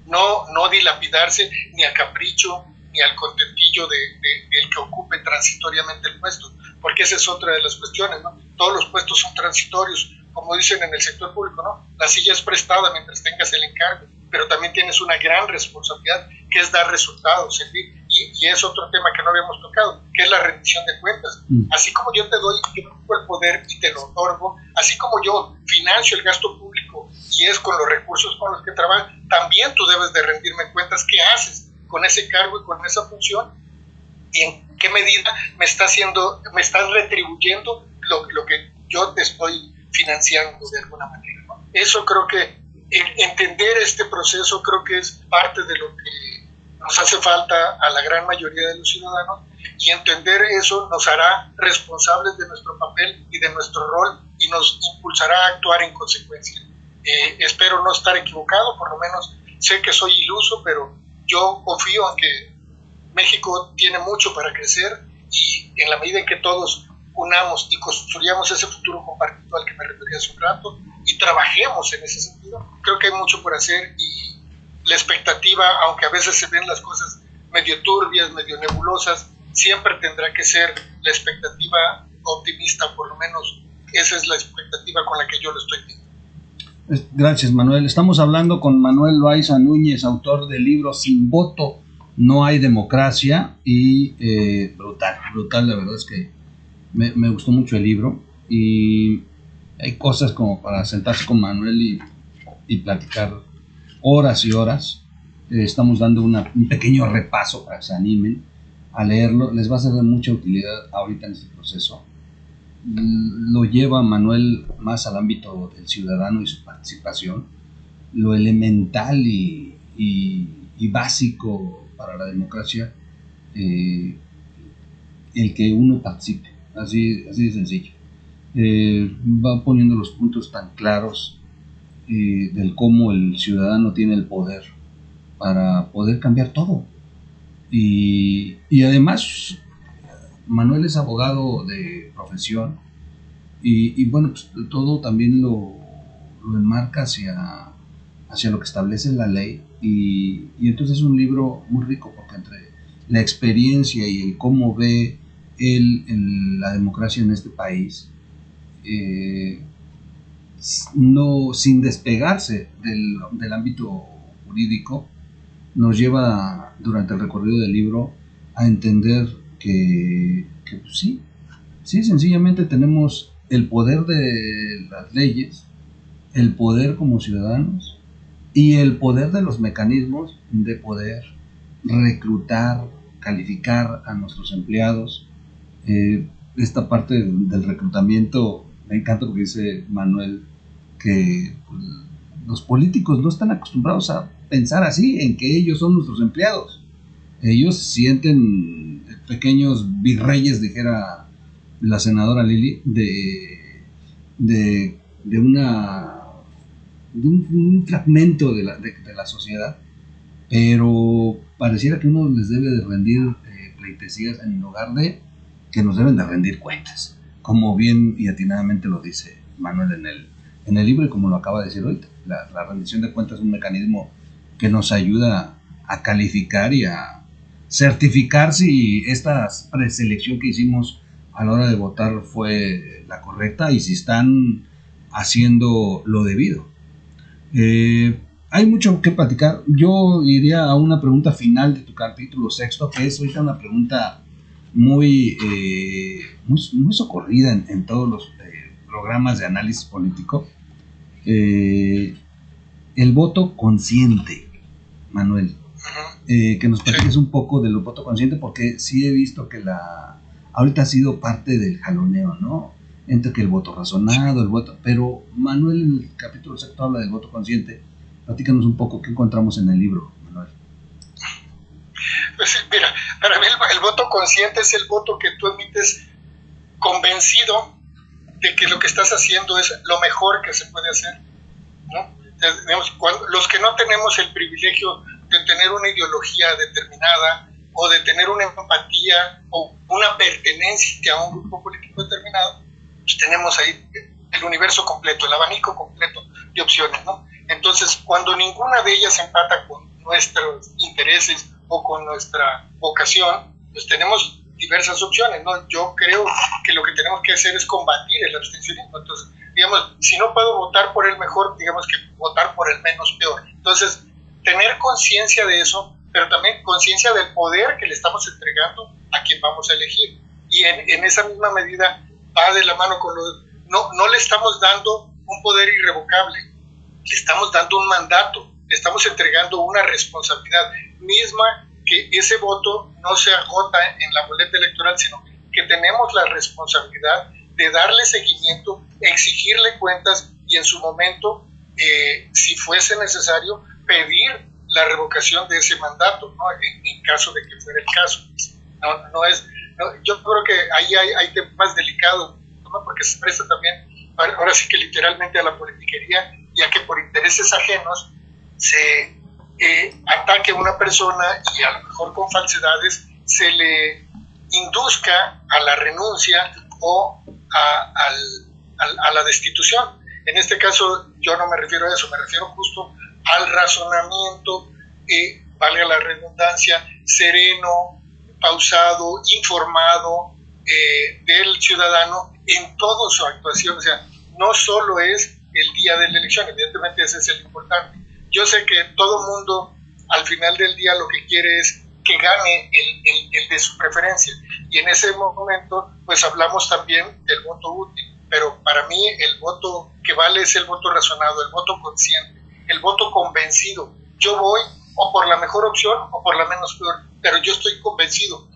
no dilapidarse ni a capricho ni al contentillo del que ocupe transitoriamente el puesto, porque esa es otra de las cuestiones, ¿no? Todos los puestos son transitorios, como dicen en el sector público, ¿no? La silla es prestada mientras tengas el encargo, pero también tienes una gran responsabilidad, que es dar resultados, servir, y es otro tema que no habíamos tocado, que es la rendición de cuentas. Así como yo te doy el poder y te lo otorgo, así como yo financio el gasto público y es con los recursos con los que trabajo, también tú debes de rendirme cuentas qué haces con ese cargo y con esa función, y en qué medida me estás retribuyendo lo que yo te estoy financiando de alguna manera, ¿no? Eso creo que entender este proceso creo que es parte de lo que nos hace falta a la gran mayoría de los ciudadanos, y entender eso nos hará responsables de nuestro papel y de nuestro rol y nos impulsará a actuar en consecuencia. Espero no estar equivocado, por lo menos sé que soy iluso, pero yo confío en que México tiene mucho para crecer, y en la medida en que todos unamos y construyamos ese futuro compartido al que me refería hace un rato y trabajemos en ese sentido, creo que hay mucho por hacer, y la expectativa, aunque a veces se ven las cosas medio turbias, medio nebulosas, siempre tendrá que ser la expectativa optimista, por lo menos esa es la expectativa con la que yo lo estoy viendo. Gracias, Manuel. Estamos hablando con Manuel Loaiza Núñez, autor del libro Sin voto no hay democracia, y brutal, la verdad es que me gustó mucho el libro, y hay cosas como para sentarse con Manuel y platicar horas y horas. Estamos dando un pequeño repaso para que se animen a leerlo, les va a ser de mucha utilidad ahorita en este proceso. Lo lleva Manuel más al ámbito del ciudadano y su participación, lo elemental y básico para la democracia, el que uno participe, así de sencillo. Va poniendo los puntos tan claros del cómo el ciudadano tiene el poder para poder cambiar todo. Y además Manuel es abogado de profesión, y bueno, pues todo también lo enmarca hacia lo que establece la ley, y entonces es un libro muy rico, porque entre la experiencia y el cómo ve él en la democracia en este país, no, sin despegarse del ámbito jurídico, nos lleva durante el recorrido del libro a entender que pues sí, sencillamente tenemos el poder de las leyes, el poder como ciudadanos y el poder de los mecanismos de poder reclutar, calificar a nuestros empleados. Esta parte del reclutamiento me encanta, porque dice Manuel que pues, los políticos no están acostumbrados a pensar así, en que ellos son nuestros empleados. Ellos se sienten pequeños virreyes, dijera la senadora Lili, de un fragmento de la sociedad, pero pareciera que uno les debe de rendir pleitesías en lugar de que nos deben de rendir cuentas, como bien y atinadamente lo dice Manuel en el libro, y como lo acaba de decir ahorita. La rendición de cuentas es un mecanismo que nos ayuda a calificar y a certificar si esta preselección que hicimos a la hora de votar fue la correcta y si están haciendo lo debido. hay mucho que platicar. Yo iría a una pregunta final de tu capítulo sexto, que es ahorita una pregunta muy, muy socorrida en todos los programas de análisis político. El voto consciente, Manuel. Que nos platiques un poco del voto consciente, porque sí he visto que ahorita ha sido parte del jaloneo, ¿no? Entre que el voto razonado, el voto... Pero Manuel en el capítulo sexto habla del voto consciente. Platícanos un poco qué encontramos en el libro, Manuel. Pues mira, para mí el voto consciente es el voto que tú emites convencido de que lo que estás haciendo es lo mejor que se puede hacer, ¿no? Digamos, los que no tenemos el privilegio de tener una ideología determinada o de tener una empatía o una pertenencia a un grupo político determinado, pues tenemos ahí el universo completo, el abanico completo de opciones, ¿no? Entonces, cuando ninguna de ellas empata con nuestros intereses o con nuestra vocación, pues tenemos diversas opciones, ¿no? Yo creo que lo que tenemos que hacer es combatir el abstencionismo. Entonces, digamos, si no puedo votar por el mejor, digamos que votar por el menos peor. Entonces, tener conciencia de eso, pero también conciencia del poder que le estamos entregando a quien vamos a elegir. Y en esa misma medida va de la mano con no le estamos dando un poder irrevocable, le estamos dando un mandato, le estamos entregando una responsabilidad misma, que ese voto no se agota en la boleta electoral, sino que tenemos la responsabilidad de darle seguimiento, exigirle cuentas y en su momento, si fuese necesario, pedir la revocación de ese mandato, ¿no? En caso de que fuera el caso. Yo creo que ahí hay temas delicados, ¿no? Porque se presta también, ahora sí que literalmente a la politiquería, y a que por intereses ajenos se ataque a una persona y a lo mejor con falsedades se le induzca a la renuncia o a la destitución. En este caso yo no me refiero a eso, me refiero justo al razonamiento, valga la redundancia, sereno, pausado, informado del ciudadano en toda su actuación. O sea, no solo es el día de la elección, evidentemente ese es el importante. Yo sé que todo mundo al final del día lo que quiere es que gane el de su preferencia, y en ese momento pues hablamos también del voto útil, pero para mí el voto que vale es el voto razonado, el voto consciente, el voto convencido. Yo voy o por la mejor opción o por la menos peor, pero yo estoy convencido,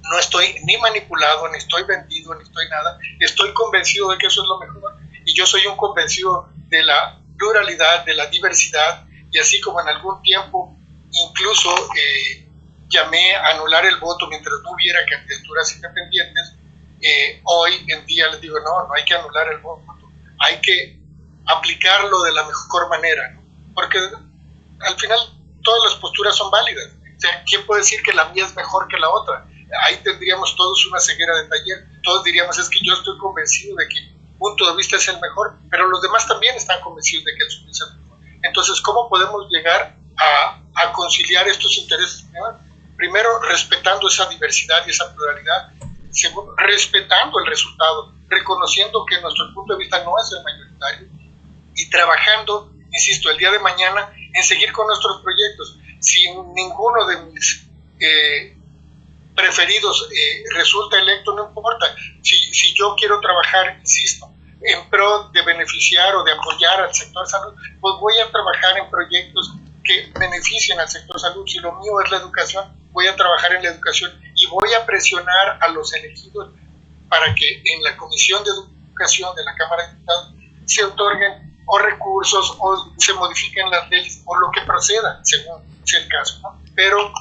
no estoy ni manipulado, ni estoy vendido, ni estoy nada, estoy convencido de que eso es lo mejor, y yo soy un convencido de la pluralidad, de la diversidad, y así como en algún tiempo incluso llamé a anular el voto mientras no hubiera candidaturas independientes, hoy en día les digo, no hay que anular el voto, hay que aplicarlo de la mejor manera, ¿no? Porque al final todas las posturas son válidas. O sea, ¿quién puede decir que la mía es mejor que la otra? Ahí tendríamos todos una ceguera de taller. Todos diríamos, es que yo estoy convencido de que mi punto de vista es el mejor, pero los demás también están convencidos de que el suyo es el mejor. Entonces, ¿cómo podemos llegar a conciliar estos intereses? Primero, respetando esa diversidad y esa pluralidad. Segundo, respetando el resultado, reconociendo que nuestro punto de vista no es el mayoritario, y trabajando, insisto, el día de mañana en seguir con nuestros proyectos. Si ninguno de mis preferidos resulta electo, no importa. Si yo quiero trabajar, insisto, en pro de beneficiar o de apoyar al sector salud, pues voy a trabajar en proyectos que beneficien al sector salud. Si lo mío es la educación, voy a trabajar en la educación y voy a presionar a los elegidos para que en la Comisión de Educación de la Cámara de Diputados se otorguen o recursos o se modifiquen las leyes o lo que proceda, según sea el caso, ¿no? Pero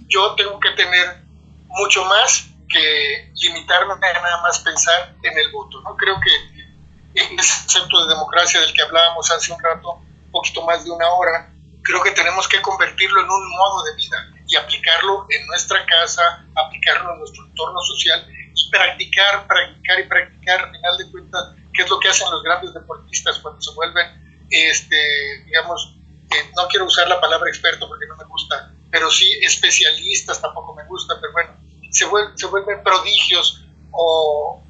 yo tengo que tener mucho más que limitarme a nada más pensar en el voto, ¿no? Creo que ese concepto de democracia del que hablábamos hace un rato, un poquito más de una hora, creo que tenemos que convertirlo en un modo de vida y aplicarlo en nuestra casa, aplicarlo en nuestro entorno social y practicar, al final de cuentas, qué es lo que hacen los grandes deportistas cuando se vuelven, digamos, no quiero usar la palabra experto porque no me gusta, pero sí especialistas, tampoco me gusta, pero bueno, se vuelven prodigios o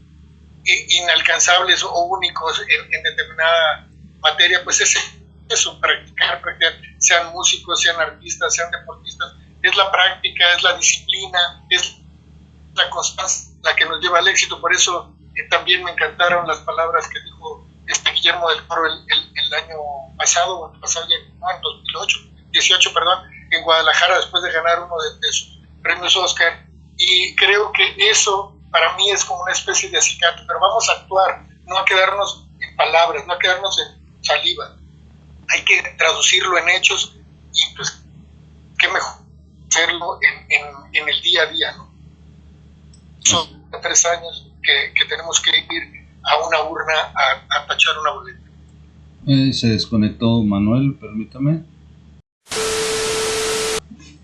inalcanzables o únicos en determinada materia. Pues es eso, practicar, sean músicos, sean artistas, sean deportistas, es la práctica, es la disciplina, es la constancia la que nos lleva al éxito. Por eso también me encantaron las palabras que dijo Guillermo del Toro el año pasado, en 2018, en Guadalajara, después de ganar uno de sus premios Oscar, y creo que eso para mí es como una especie de acicate, pero vamos a actuar, no a quedarnos en palabras, no a quedarnos en saliva, hay que traducirlo en hechos, y pues qué mejor hacerlo en el día a día, ¿no? Son 3 años que tenemos que ir a una urna a tachar una boleta. Se desconectó Manuel, permítame.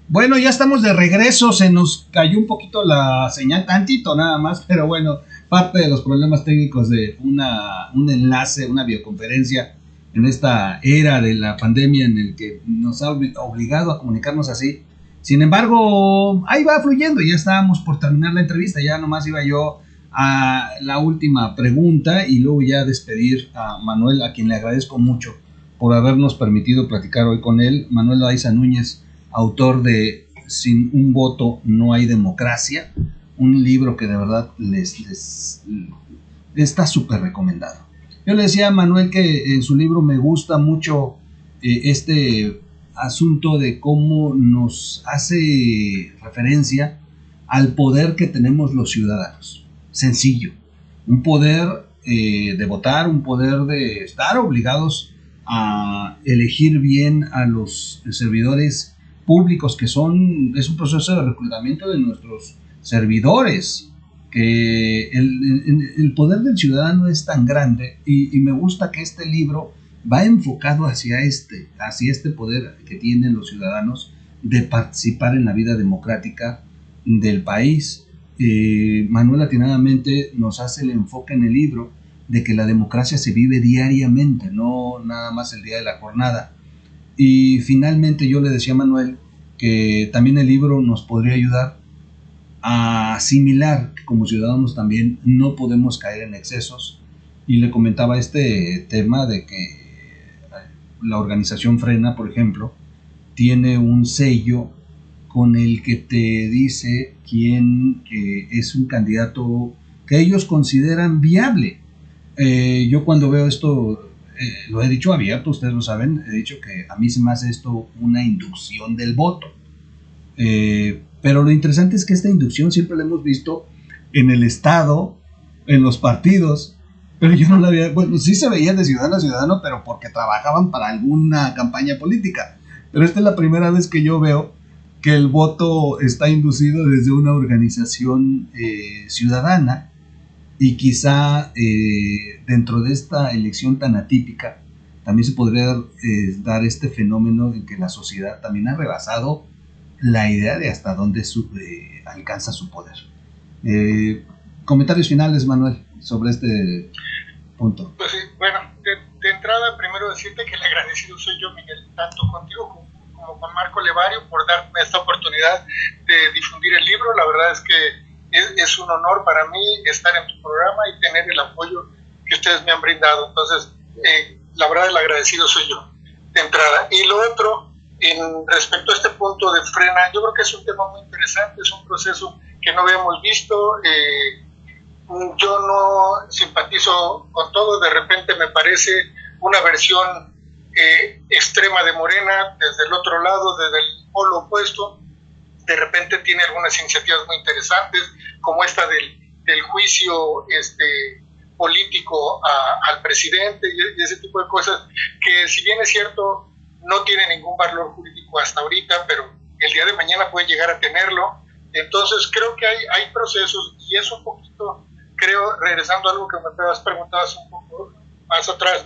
Bueno, ya estamos de regreso, se nos cayó un poquito la señal, tantito nada más, pero bueno, parte de los problemas técnicos de un enlace, una videoconferencia en esta era de la pandemia en el que nos ha obligado a comunicarnos así. Sin embargo, ahí va fluyendo, ya estábamos por terminar la entrevista, ya nomás iba yo a la última pregunta y luego ya despedir a Manuel, a quien le agradezco mucho por habernos permitido platicar hoy con él. Manuel Loaiza Núñez, autor de Sin un voto no hay democracia, un libro que de verdad les está súper recomendado. Yo le decía a Manuel que en su libro me gusta mucho este asunto de cómo nos hace referencia al poder que tenemos los ciudadanos. Sencillo, un poder de votar, un poder de estar obligados a elegir bien a los servidores públicos, que es un proceso de reclutamiento de nuestros servidores, que el poder del ciudadano es tan grande, y me gusta que este libro va enfocado hacia este poder que tienen los ciudadanos de participar en la vida democrática del país. Manuel atinadamente nos hace el enfoque en el libro de que la democracia se vive diariamente, no nada más el día de la jornada. Y finalmente yo le decía a Manuel que también el libro nos podría ayudar a asimilar que como ciudadanos también no podemos caer en excesos, y le comentaba este tema de que la organización Frena, por ejemplo, tiene un sello con el que te dice quién es un candidato que ellos consideran viable. Yo cuando veo esto, lo he dicho abierto, ustedes lo saben, he dicho que a mí se me hace esto una inducción del voto. Pero lo interesante es que esta inducción siempre la hemos visto en el Estado, en los partidos, pero yo no la había, bueno, sí se veía de ciudadano a ciudadano, pero porque trabajaban para alguna campaña política. Pero esta es la primera vez que yo veo que el voto está inducido desde una organización ciudadana, y quizá dentro de esta elección tan atípica también se podría dar este fenómeno en que la sociedad también ha rebasado la idea de hasta dónde alcanza su poder. Comentarios finales, Manuel, sobre este punto. Pues sí, bueno, de entrada primero decirte que el agradecido soy yo, Miguel, tanto contigo como con Marco Levario, por darme esta oportunidad de difundir el libro. La verdad es que es un honor para mí estar en tu programa y tener el apoyo que ustedes me han brindado. Entonces, la verdad, el agradecido soy yo, de entrada. Y lo otro, respecto a este punto de Frena, yo creo que es un tema muy interesante, es un proceso que no habíamos visto. Yo no simpatizo con todo, de repente me parece una versión extrema de Morena, desde el otro lado, desde el polo opuesto. De repente tiene algunas iniciativas muy interesantes, como esta del juicio político al presidente y ese tipo de cosas, que si bien es cierto, no tiene ningún valor jurídico hasta ahorita, pero el día de mañana puede llegar a tenerlo. Entonces creo que hay procesos, y es un poquito, creo, regresando a algo que me has preguntado hace un poco más atrás,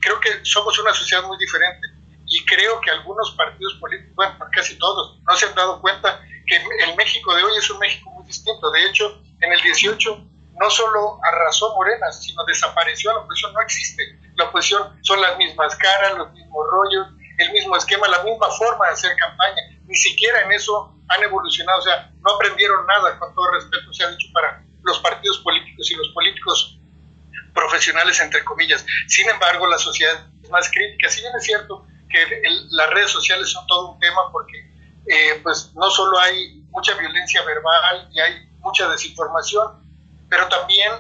creo que somos una sociedad muy diferente, y creo que algunos partidos políticos, bueno, casi todos, no se han dado cuenta que el México de hoy es un México muy distinto. De hecho, en el 18 no solo arrasó Morena, sino desapareció. La oposición no existe. La oposición son las mismas caras, los mismos rollos, el mismo esquema, la misma forma de hacer campaña. Ni siquiera en eso han evolucionado. O sea, no aprendieron nada, con todo respeto se ha dicho, para los partidos políticos y los políticos profesionales, entre comillas. Sin embargo, la sociedad es más crítica. Si bien es cierto que las redes sociales son todo un tema porque pues no solo hay mucha violencia verbal y hay mucha desinformación, pero también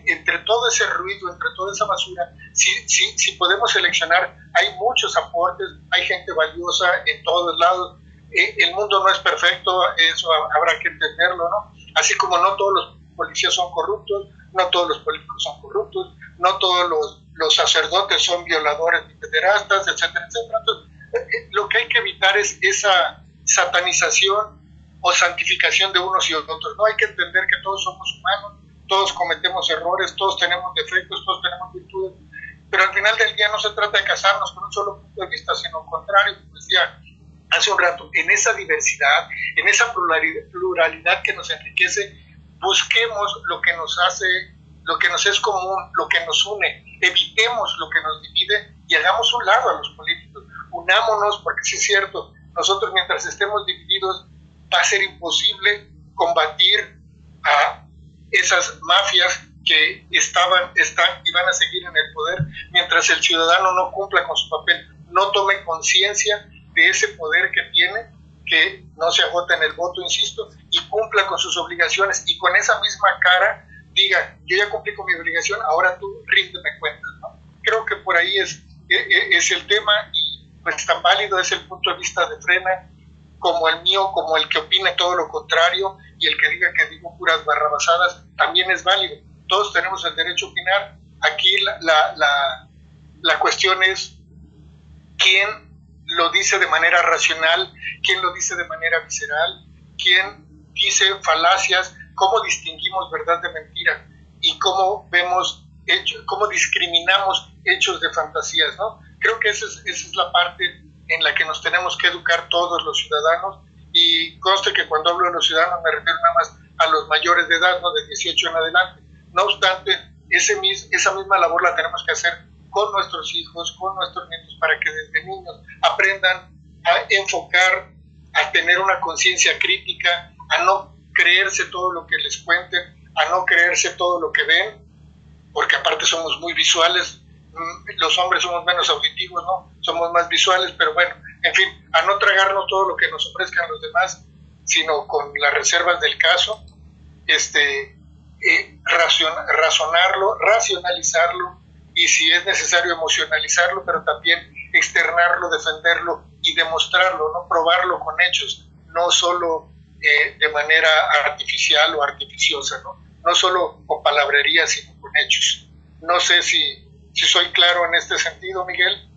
entre todo ese ruido, entre toda esa basura, si podemos seleccionar, hay muchos aportes, hay gente valiosa en todos lados. El mundo no es perfecto, eso habrá que entenderlo, ¿no? Así como no todos los policías son corruptos, no todos los políticos son corruptos, no todos los sacerdotes son violadores ni pederastas, etcétera, etcétera. Entonces, lo que hay que evitar es esa satanización o santificación de unos y otros. No hay que entender que todos somos humanos, todos cometemos errores, todos tenemos defectos, todos tenemos virtudes, pero al final del día no se trata de casarnos con un solo punto de vista, sino al contrario, como decía hace un rato, en esa diversidad, en esa pluralidad que nos enriquece, busquemos lo que nos hace, lo que nos es común, lo que nos une, evitemos lo que nos divide y hagamos un lado a los políticos, unámonos, porque sí es cierto, nosotros mientras estemos divididos va a ser imposible combatir a esas mafias que están y van a seguir en el poder mientras el ciudadano no cumpla con su papel, no tome conciencia de ese poder que tiene, que no se agota en el voto, insisto, y cumpla con sus obligaciones y con esa misma cara diga, yo ya cumplí con mi obligación, ahora tú ríndeme cuentas, ¿no? Creo que por ahí es el tema y pues tan válido es el punto de vista de Frena como el mío, como el que opine todo lo contrario y el que diga que digo puras barrabasadas, también es válido. Todos tenemos el derecho a opinar. Aquí la cuestión es quién lo dice de manera racional, quién lo dice de manera visceral, quién dice falacias, cómo distinguimos verdad de mentira y cómo vemos cómo discriminamos hechos de fantasías, ¿no? Creo que esa es la parte en la que nos tenemos que educar todos los ciudadanos, y conste que cuando hablo de los ciudadanos me refiero nada más a los mayores de edad, ¿no? De 18 en adelante. No obstante, esa misma labor la tenemos que hacer con nuestros hijos, con nuestros nietos, para que desde niños aprendan a enfocar, a tener una conciencia crítica, a no creerse todo lo que les cuenten, a no creerse todo lo que ven, porque aparte somos muy visuales, los hombres somos menos auditivos, ¿no? Somos más visuales, pero bueno, en fin, a no tragarnos todo lo que nos ofrezcan los demás, sino con las reservas del caso, razonarlo, racionalizarlo, y si es necesario emocionalizarlo, pero también externarlo, defenderlo y demostrarlo, ¿no? Probarlo con hechos, no solo de manera artificial o artificiosa, ¿no? No solo con palabrería, sino con hechos. No sé si soy claro en este sentido, Miguel.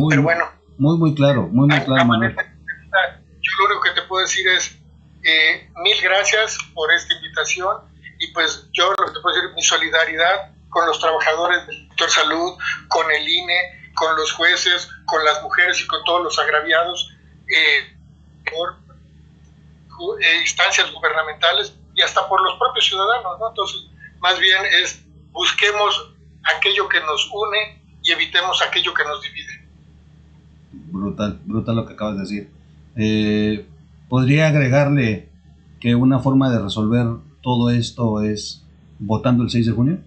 Pero bueno. Muy claro, muy claro, Manuel. Yo lo único que te puedo decir es mil gracias por esta invitación, y pues yo lo que te puedo decir, mi solidaridad con los trabajadores del sector salud, con el INE, con los jueces, con las mujeres y con todos los agraviados por instancias gubernamentales y hasta por los propios ciudadanos, ¿no? Entonces, más bien es busquemos aquello que nos une y evitemos aquello que nos divide. Brutal lo que acabas de decir. ¿Podría agregarle que una forma de resolver todo esto es votando el 6 de junio?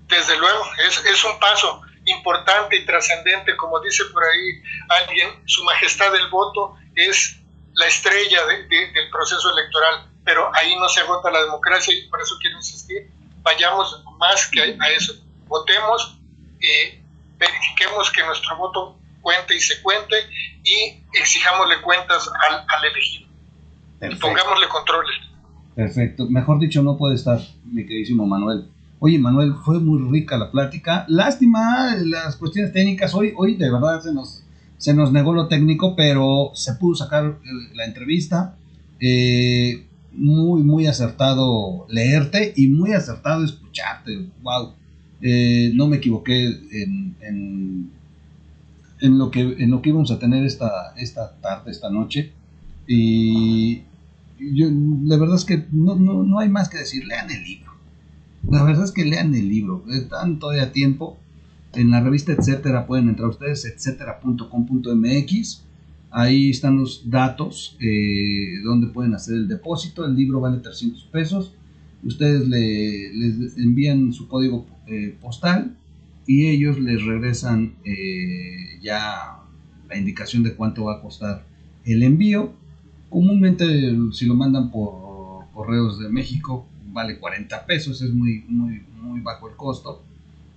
Desde luego, es un paso importante y trascendente, como dice por ahí alguien, su majestad el voto es la estrella del proceso electoral, pero ahí no se agota la democracia, y por eso quiero insistir, vayamos más que a eso, votemos, verifiquemos que nuestro voto cuente y se cuente, y exijámosle cuentas al elegido. Perfecto. Pongámosle controles. Perfecto, mejor dicho no puede estar, mi queridísimo Manuel. Oye, Manuel, fue muy rica la plática. Lástima las cuestiones técnicas. Hoy de verdad se nos negó lo técnico, pero se pudo sacar la entrevista. Muy acertado leerte y muy acertado escucharte. Wow. No me equivoqué en lo que íbamos a tener esta tarde, esta noche. Y yo, la verdad es que no hay más que decir. Lean el libro. La verdad es que lean el libro, están todavía a tiempo. En la revista Etcétera pueden entrar ustedes, etcétera.com.mx. Ahí están los datos donde pueden hacer el depósito. El libro vale 300 pesos. Ustedes les envían su código postal y ellos les regresan ya la indicación de cuánto va a costar el envío. Comúnmente si lo mandan por correos de México vale 40 pesos, es muy bajo el costo,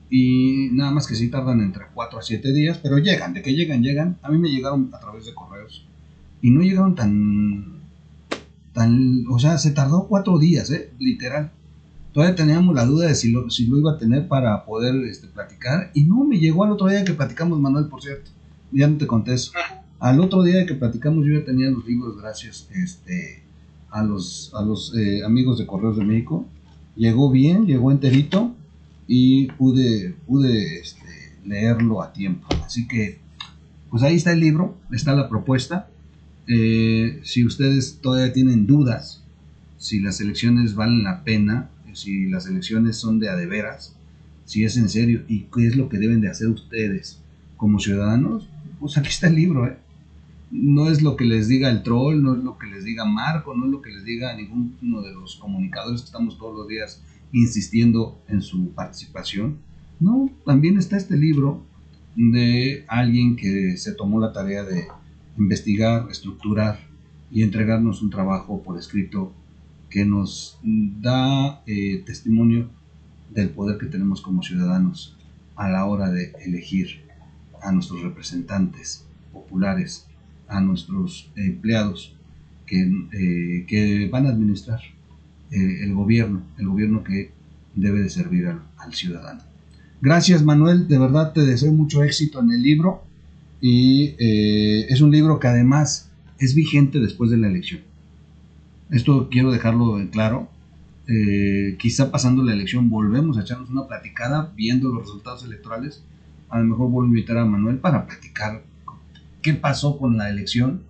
y nada más que sí tardan entre 4 a 7 días, pero llegan, de que llegan. A mí me llegaron a través de correos y no llegaron o sea, se tardó 4 días, literal. Todavía teníamos la duda de si lo iba a tener para poder platicar, y no, me llegó al otro día que platicamos, Manuel, por cierto, ya no te conté eso. Al otro día que platicamos yo ya tenía los libros, gracias a los amigos de Correos de México. Llegó bien, llegó enterito, y pude leerlo a tiempo. Así que, pues ahí está el libro, está la propuesta. Si ustedes todavía tienen dudas si las elecciones valen la pena, si las elecciones son de a de veras, si es en serio y qué es lo que deben de hacer ustedes como ciudadanos, pues aquí está el libro. No es lo que les diga el troll, no es lo que les diga Marco, no es lo que les diga ninguno de los comunicadores que estamos todos los días insistiendo en su participación. No, también está este libro de alguien que se tomó la tarea de investigar, estructurar y entregarnos un trabajo por escrito que nos da testimonio del poder que tenemos como ciudadanos a la hora de elegir a nuestros representantes populares, a nuestros empleados que van a administrar el gobierno que debe de servir al ciudadano. Gracias, Manuel, de verdad te deseo mucho éxito en el libro, y es un libro que además es vigente después de la elección. Esto quiero dejarlo en claro. Quizá pasando la elección volvemos a echarnos una platicada viendo los resultados electorales. A lo mejor vuelvo a invitar a Manuel para platicar qué pasó con la elección,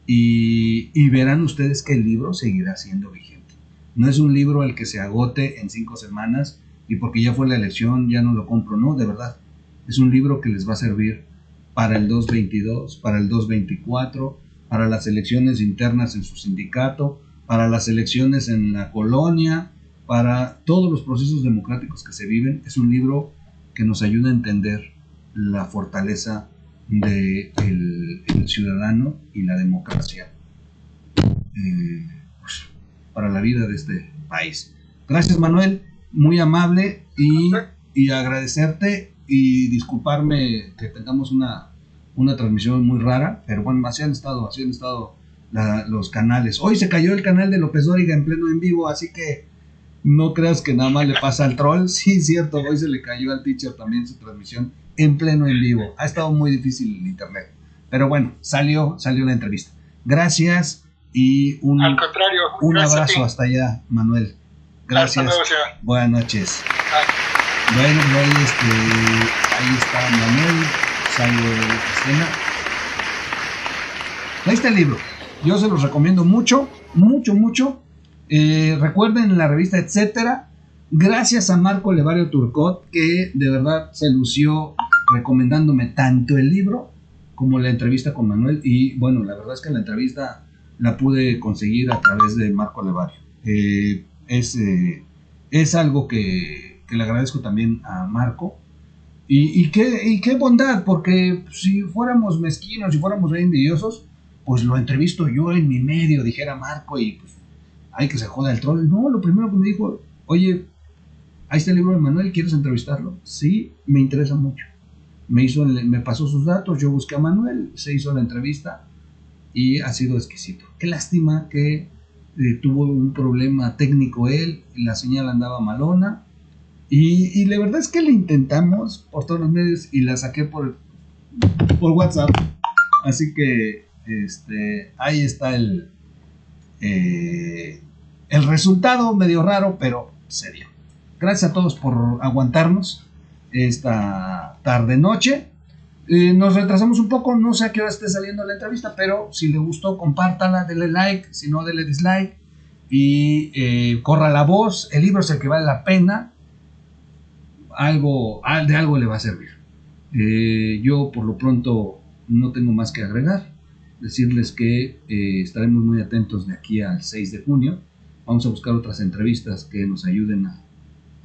y verán ustedes que el libro seguirá siendo vigente. No es un libro al que se agote en 5 semanas y porque ya fue la elección ya no lo compro, no, de verdad. Es un libro que les va a servir para el 2022, para el 2024, para las elecciones internas en su sindicato, para las elecciones en la colonia, para todos los procesos democráticos que se viven. Es un libro que nos ayuda a entender la fortaleza del ciudadano y la democracia para la vida de este país. Gracias, Manuel, muy amable, y agradecerte y disculparme que tengamos una transmisión muy rara, pero bueno, así han estado los canales. Hoy se cayó el canal de López Dóriga en pleno en vivo, así que no creas que nada más le pasa al troll. Sí, cierto, hoy se le cayó al teacher también su transmisión en pleno en vivo. Ha estado muy difícil el internet, pero bueno, salió la entrevista. Gracias, y al contrario, un abrazo hasta allá, Manuel. Gracias. Hasta luego, buenas noches. Bueno, ahí está Manuel, salió de la escena. Ahí está el libro. Yo se los recomiendo mucho. Recuerden la revista Etcétera. Gracias a Marco Levario Turcot, que de verdad se lució recomendándome tanto el libro como la entrevista con Manuel. Y bueno, la verdad es que la entrevista la pude conseguir a través de Marco Levario. Es algo que le agradezco también a Marco. Y qué bondad, porque si fuéramos mezquinos, si fuéramos envidiosos, pues lo entrevisto yo en mi medio, dijera Marco, y pues hay que se joda el troll. No, lo primero que me dijo, oye, ahí está el libro de Manuel, ¿quieres entrevistarlo? Sí, me interesa mucho. Me pasó sus datos, yo busqué a Manuel, se hizo la entrevista y ha sido exquisito. Qué lástima que tuvo un problema técnico él, la señal andaba malona, y la verdad es que le intentamos por todos los medios y la saqué por WhatsApp. Así que ahí está el resultado, medio raro, pero se dio. Gracias a todos por aguantarnos esta tarde noche. Nos retrasamos un poco, no sé a qué hora esté saliendo la entrevista, pero si le gustó, compártala, denle like, si no, denle dislike, y corra la voz. El libro es el que vale la pena, de algo le va a servir. Yo por lo pronto no tengo más que agregar, decirles que estaremos muy atentos de aquí al 6 de junio. Vamos a buscar otras entrevistas que nos ayuden a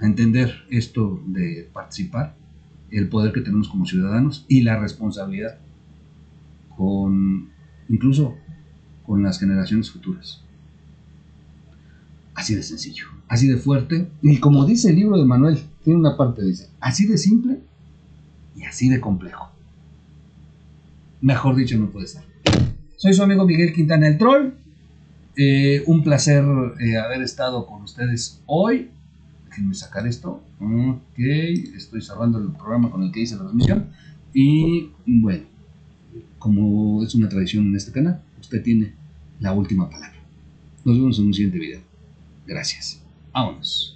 entender esto de participar. el poder que tenemos como ciudadanos y la responsabilidad incluso con las generaciones futuras. Así de sencillo, así de fuerte, y como dice el libro de Manuel, tiene una parte, dice, así de simple y así de complejo. Mejor dicho, no puede ser. Soy su amigo Miguel Quintana el Troll. Un placer haber estado con ustedes hoy. Déjenme sacar esto. Ok, estoy cerrando el programa con el que hice la transmisión. Y bueno, como es una tradición en este canal, usted tiene la última palabra. Nos vemos en un siguiente video. Gracias. Vámonos.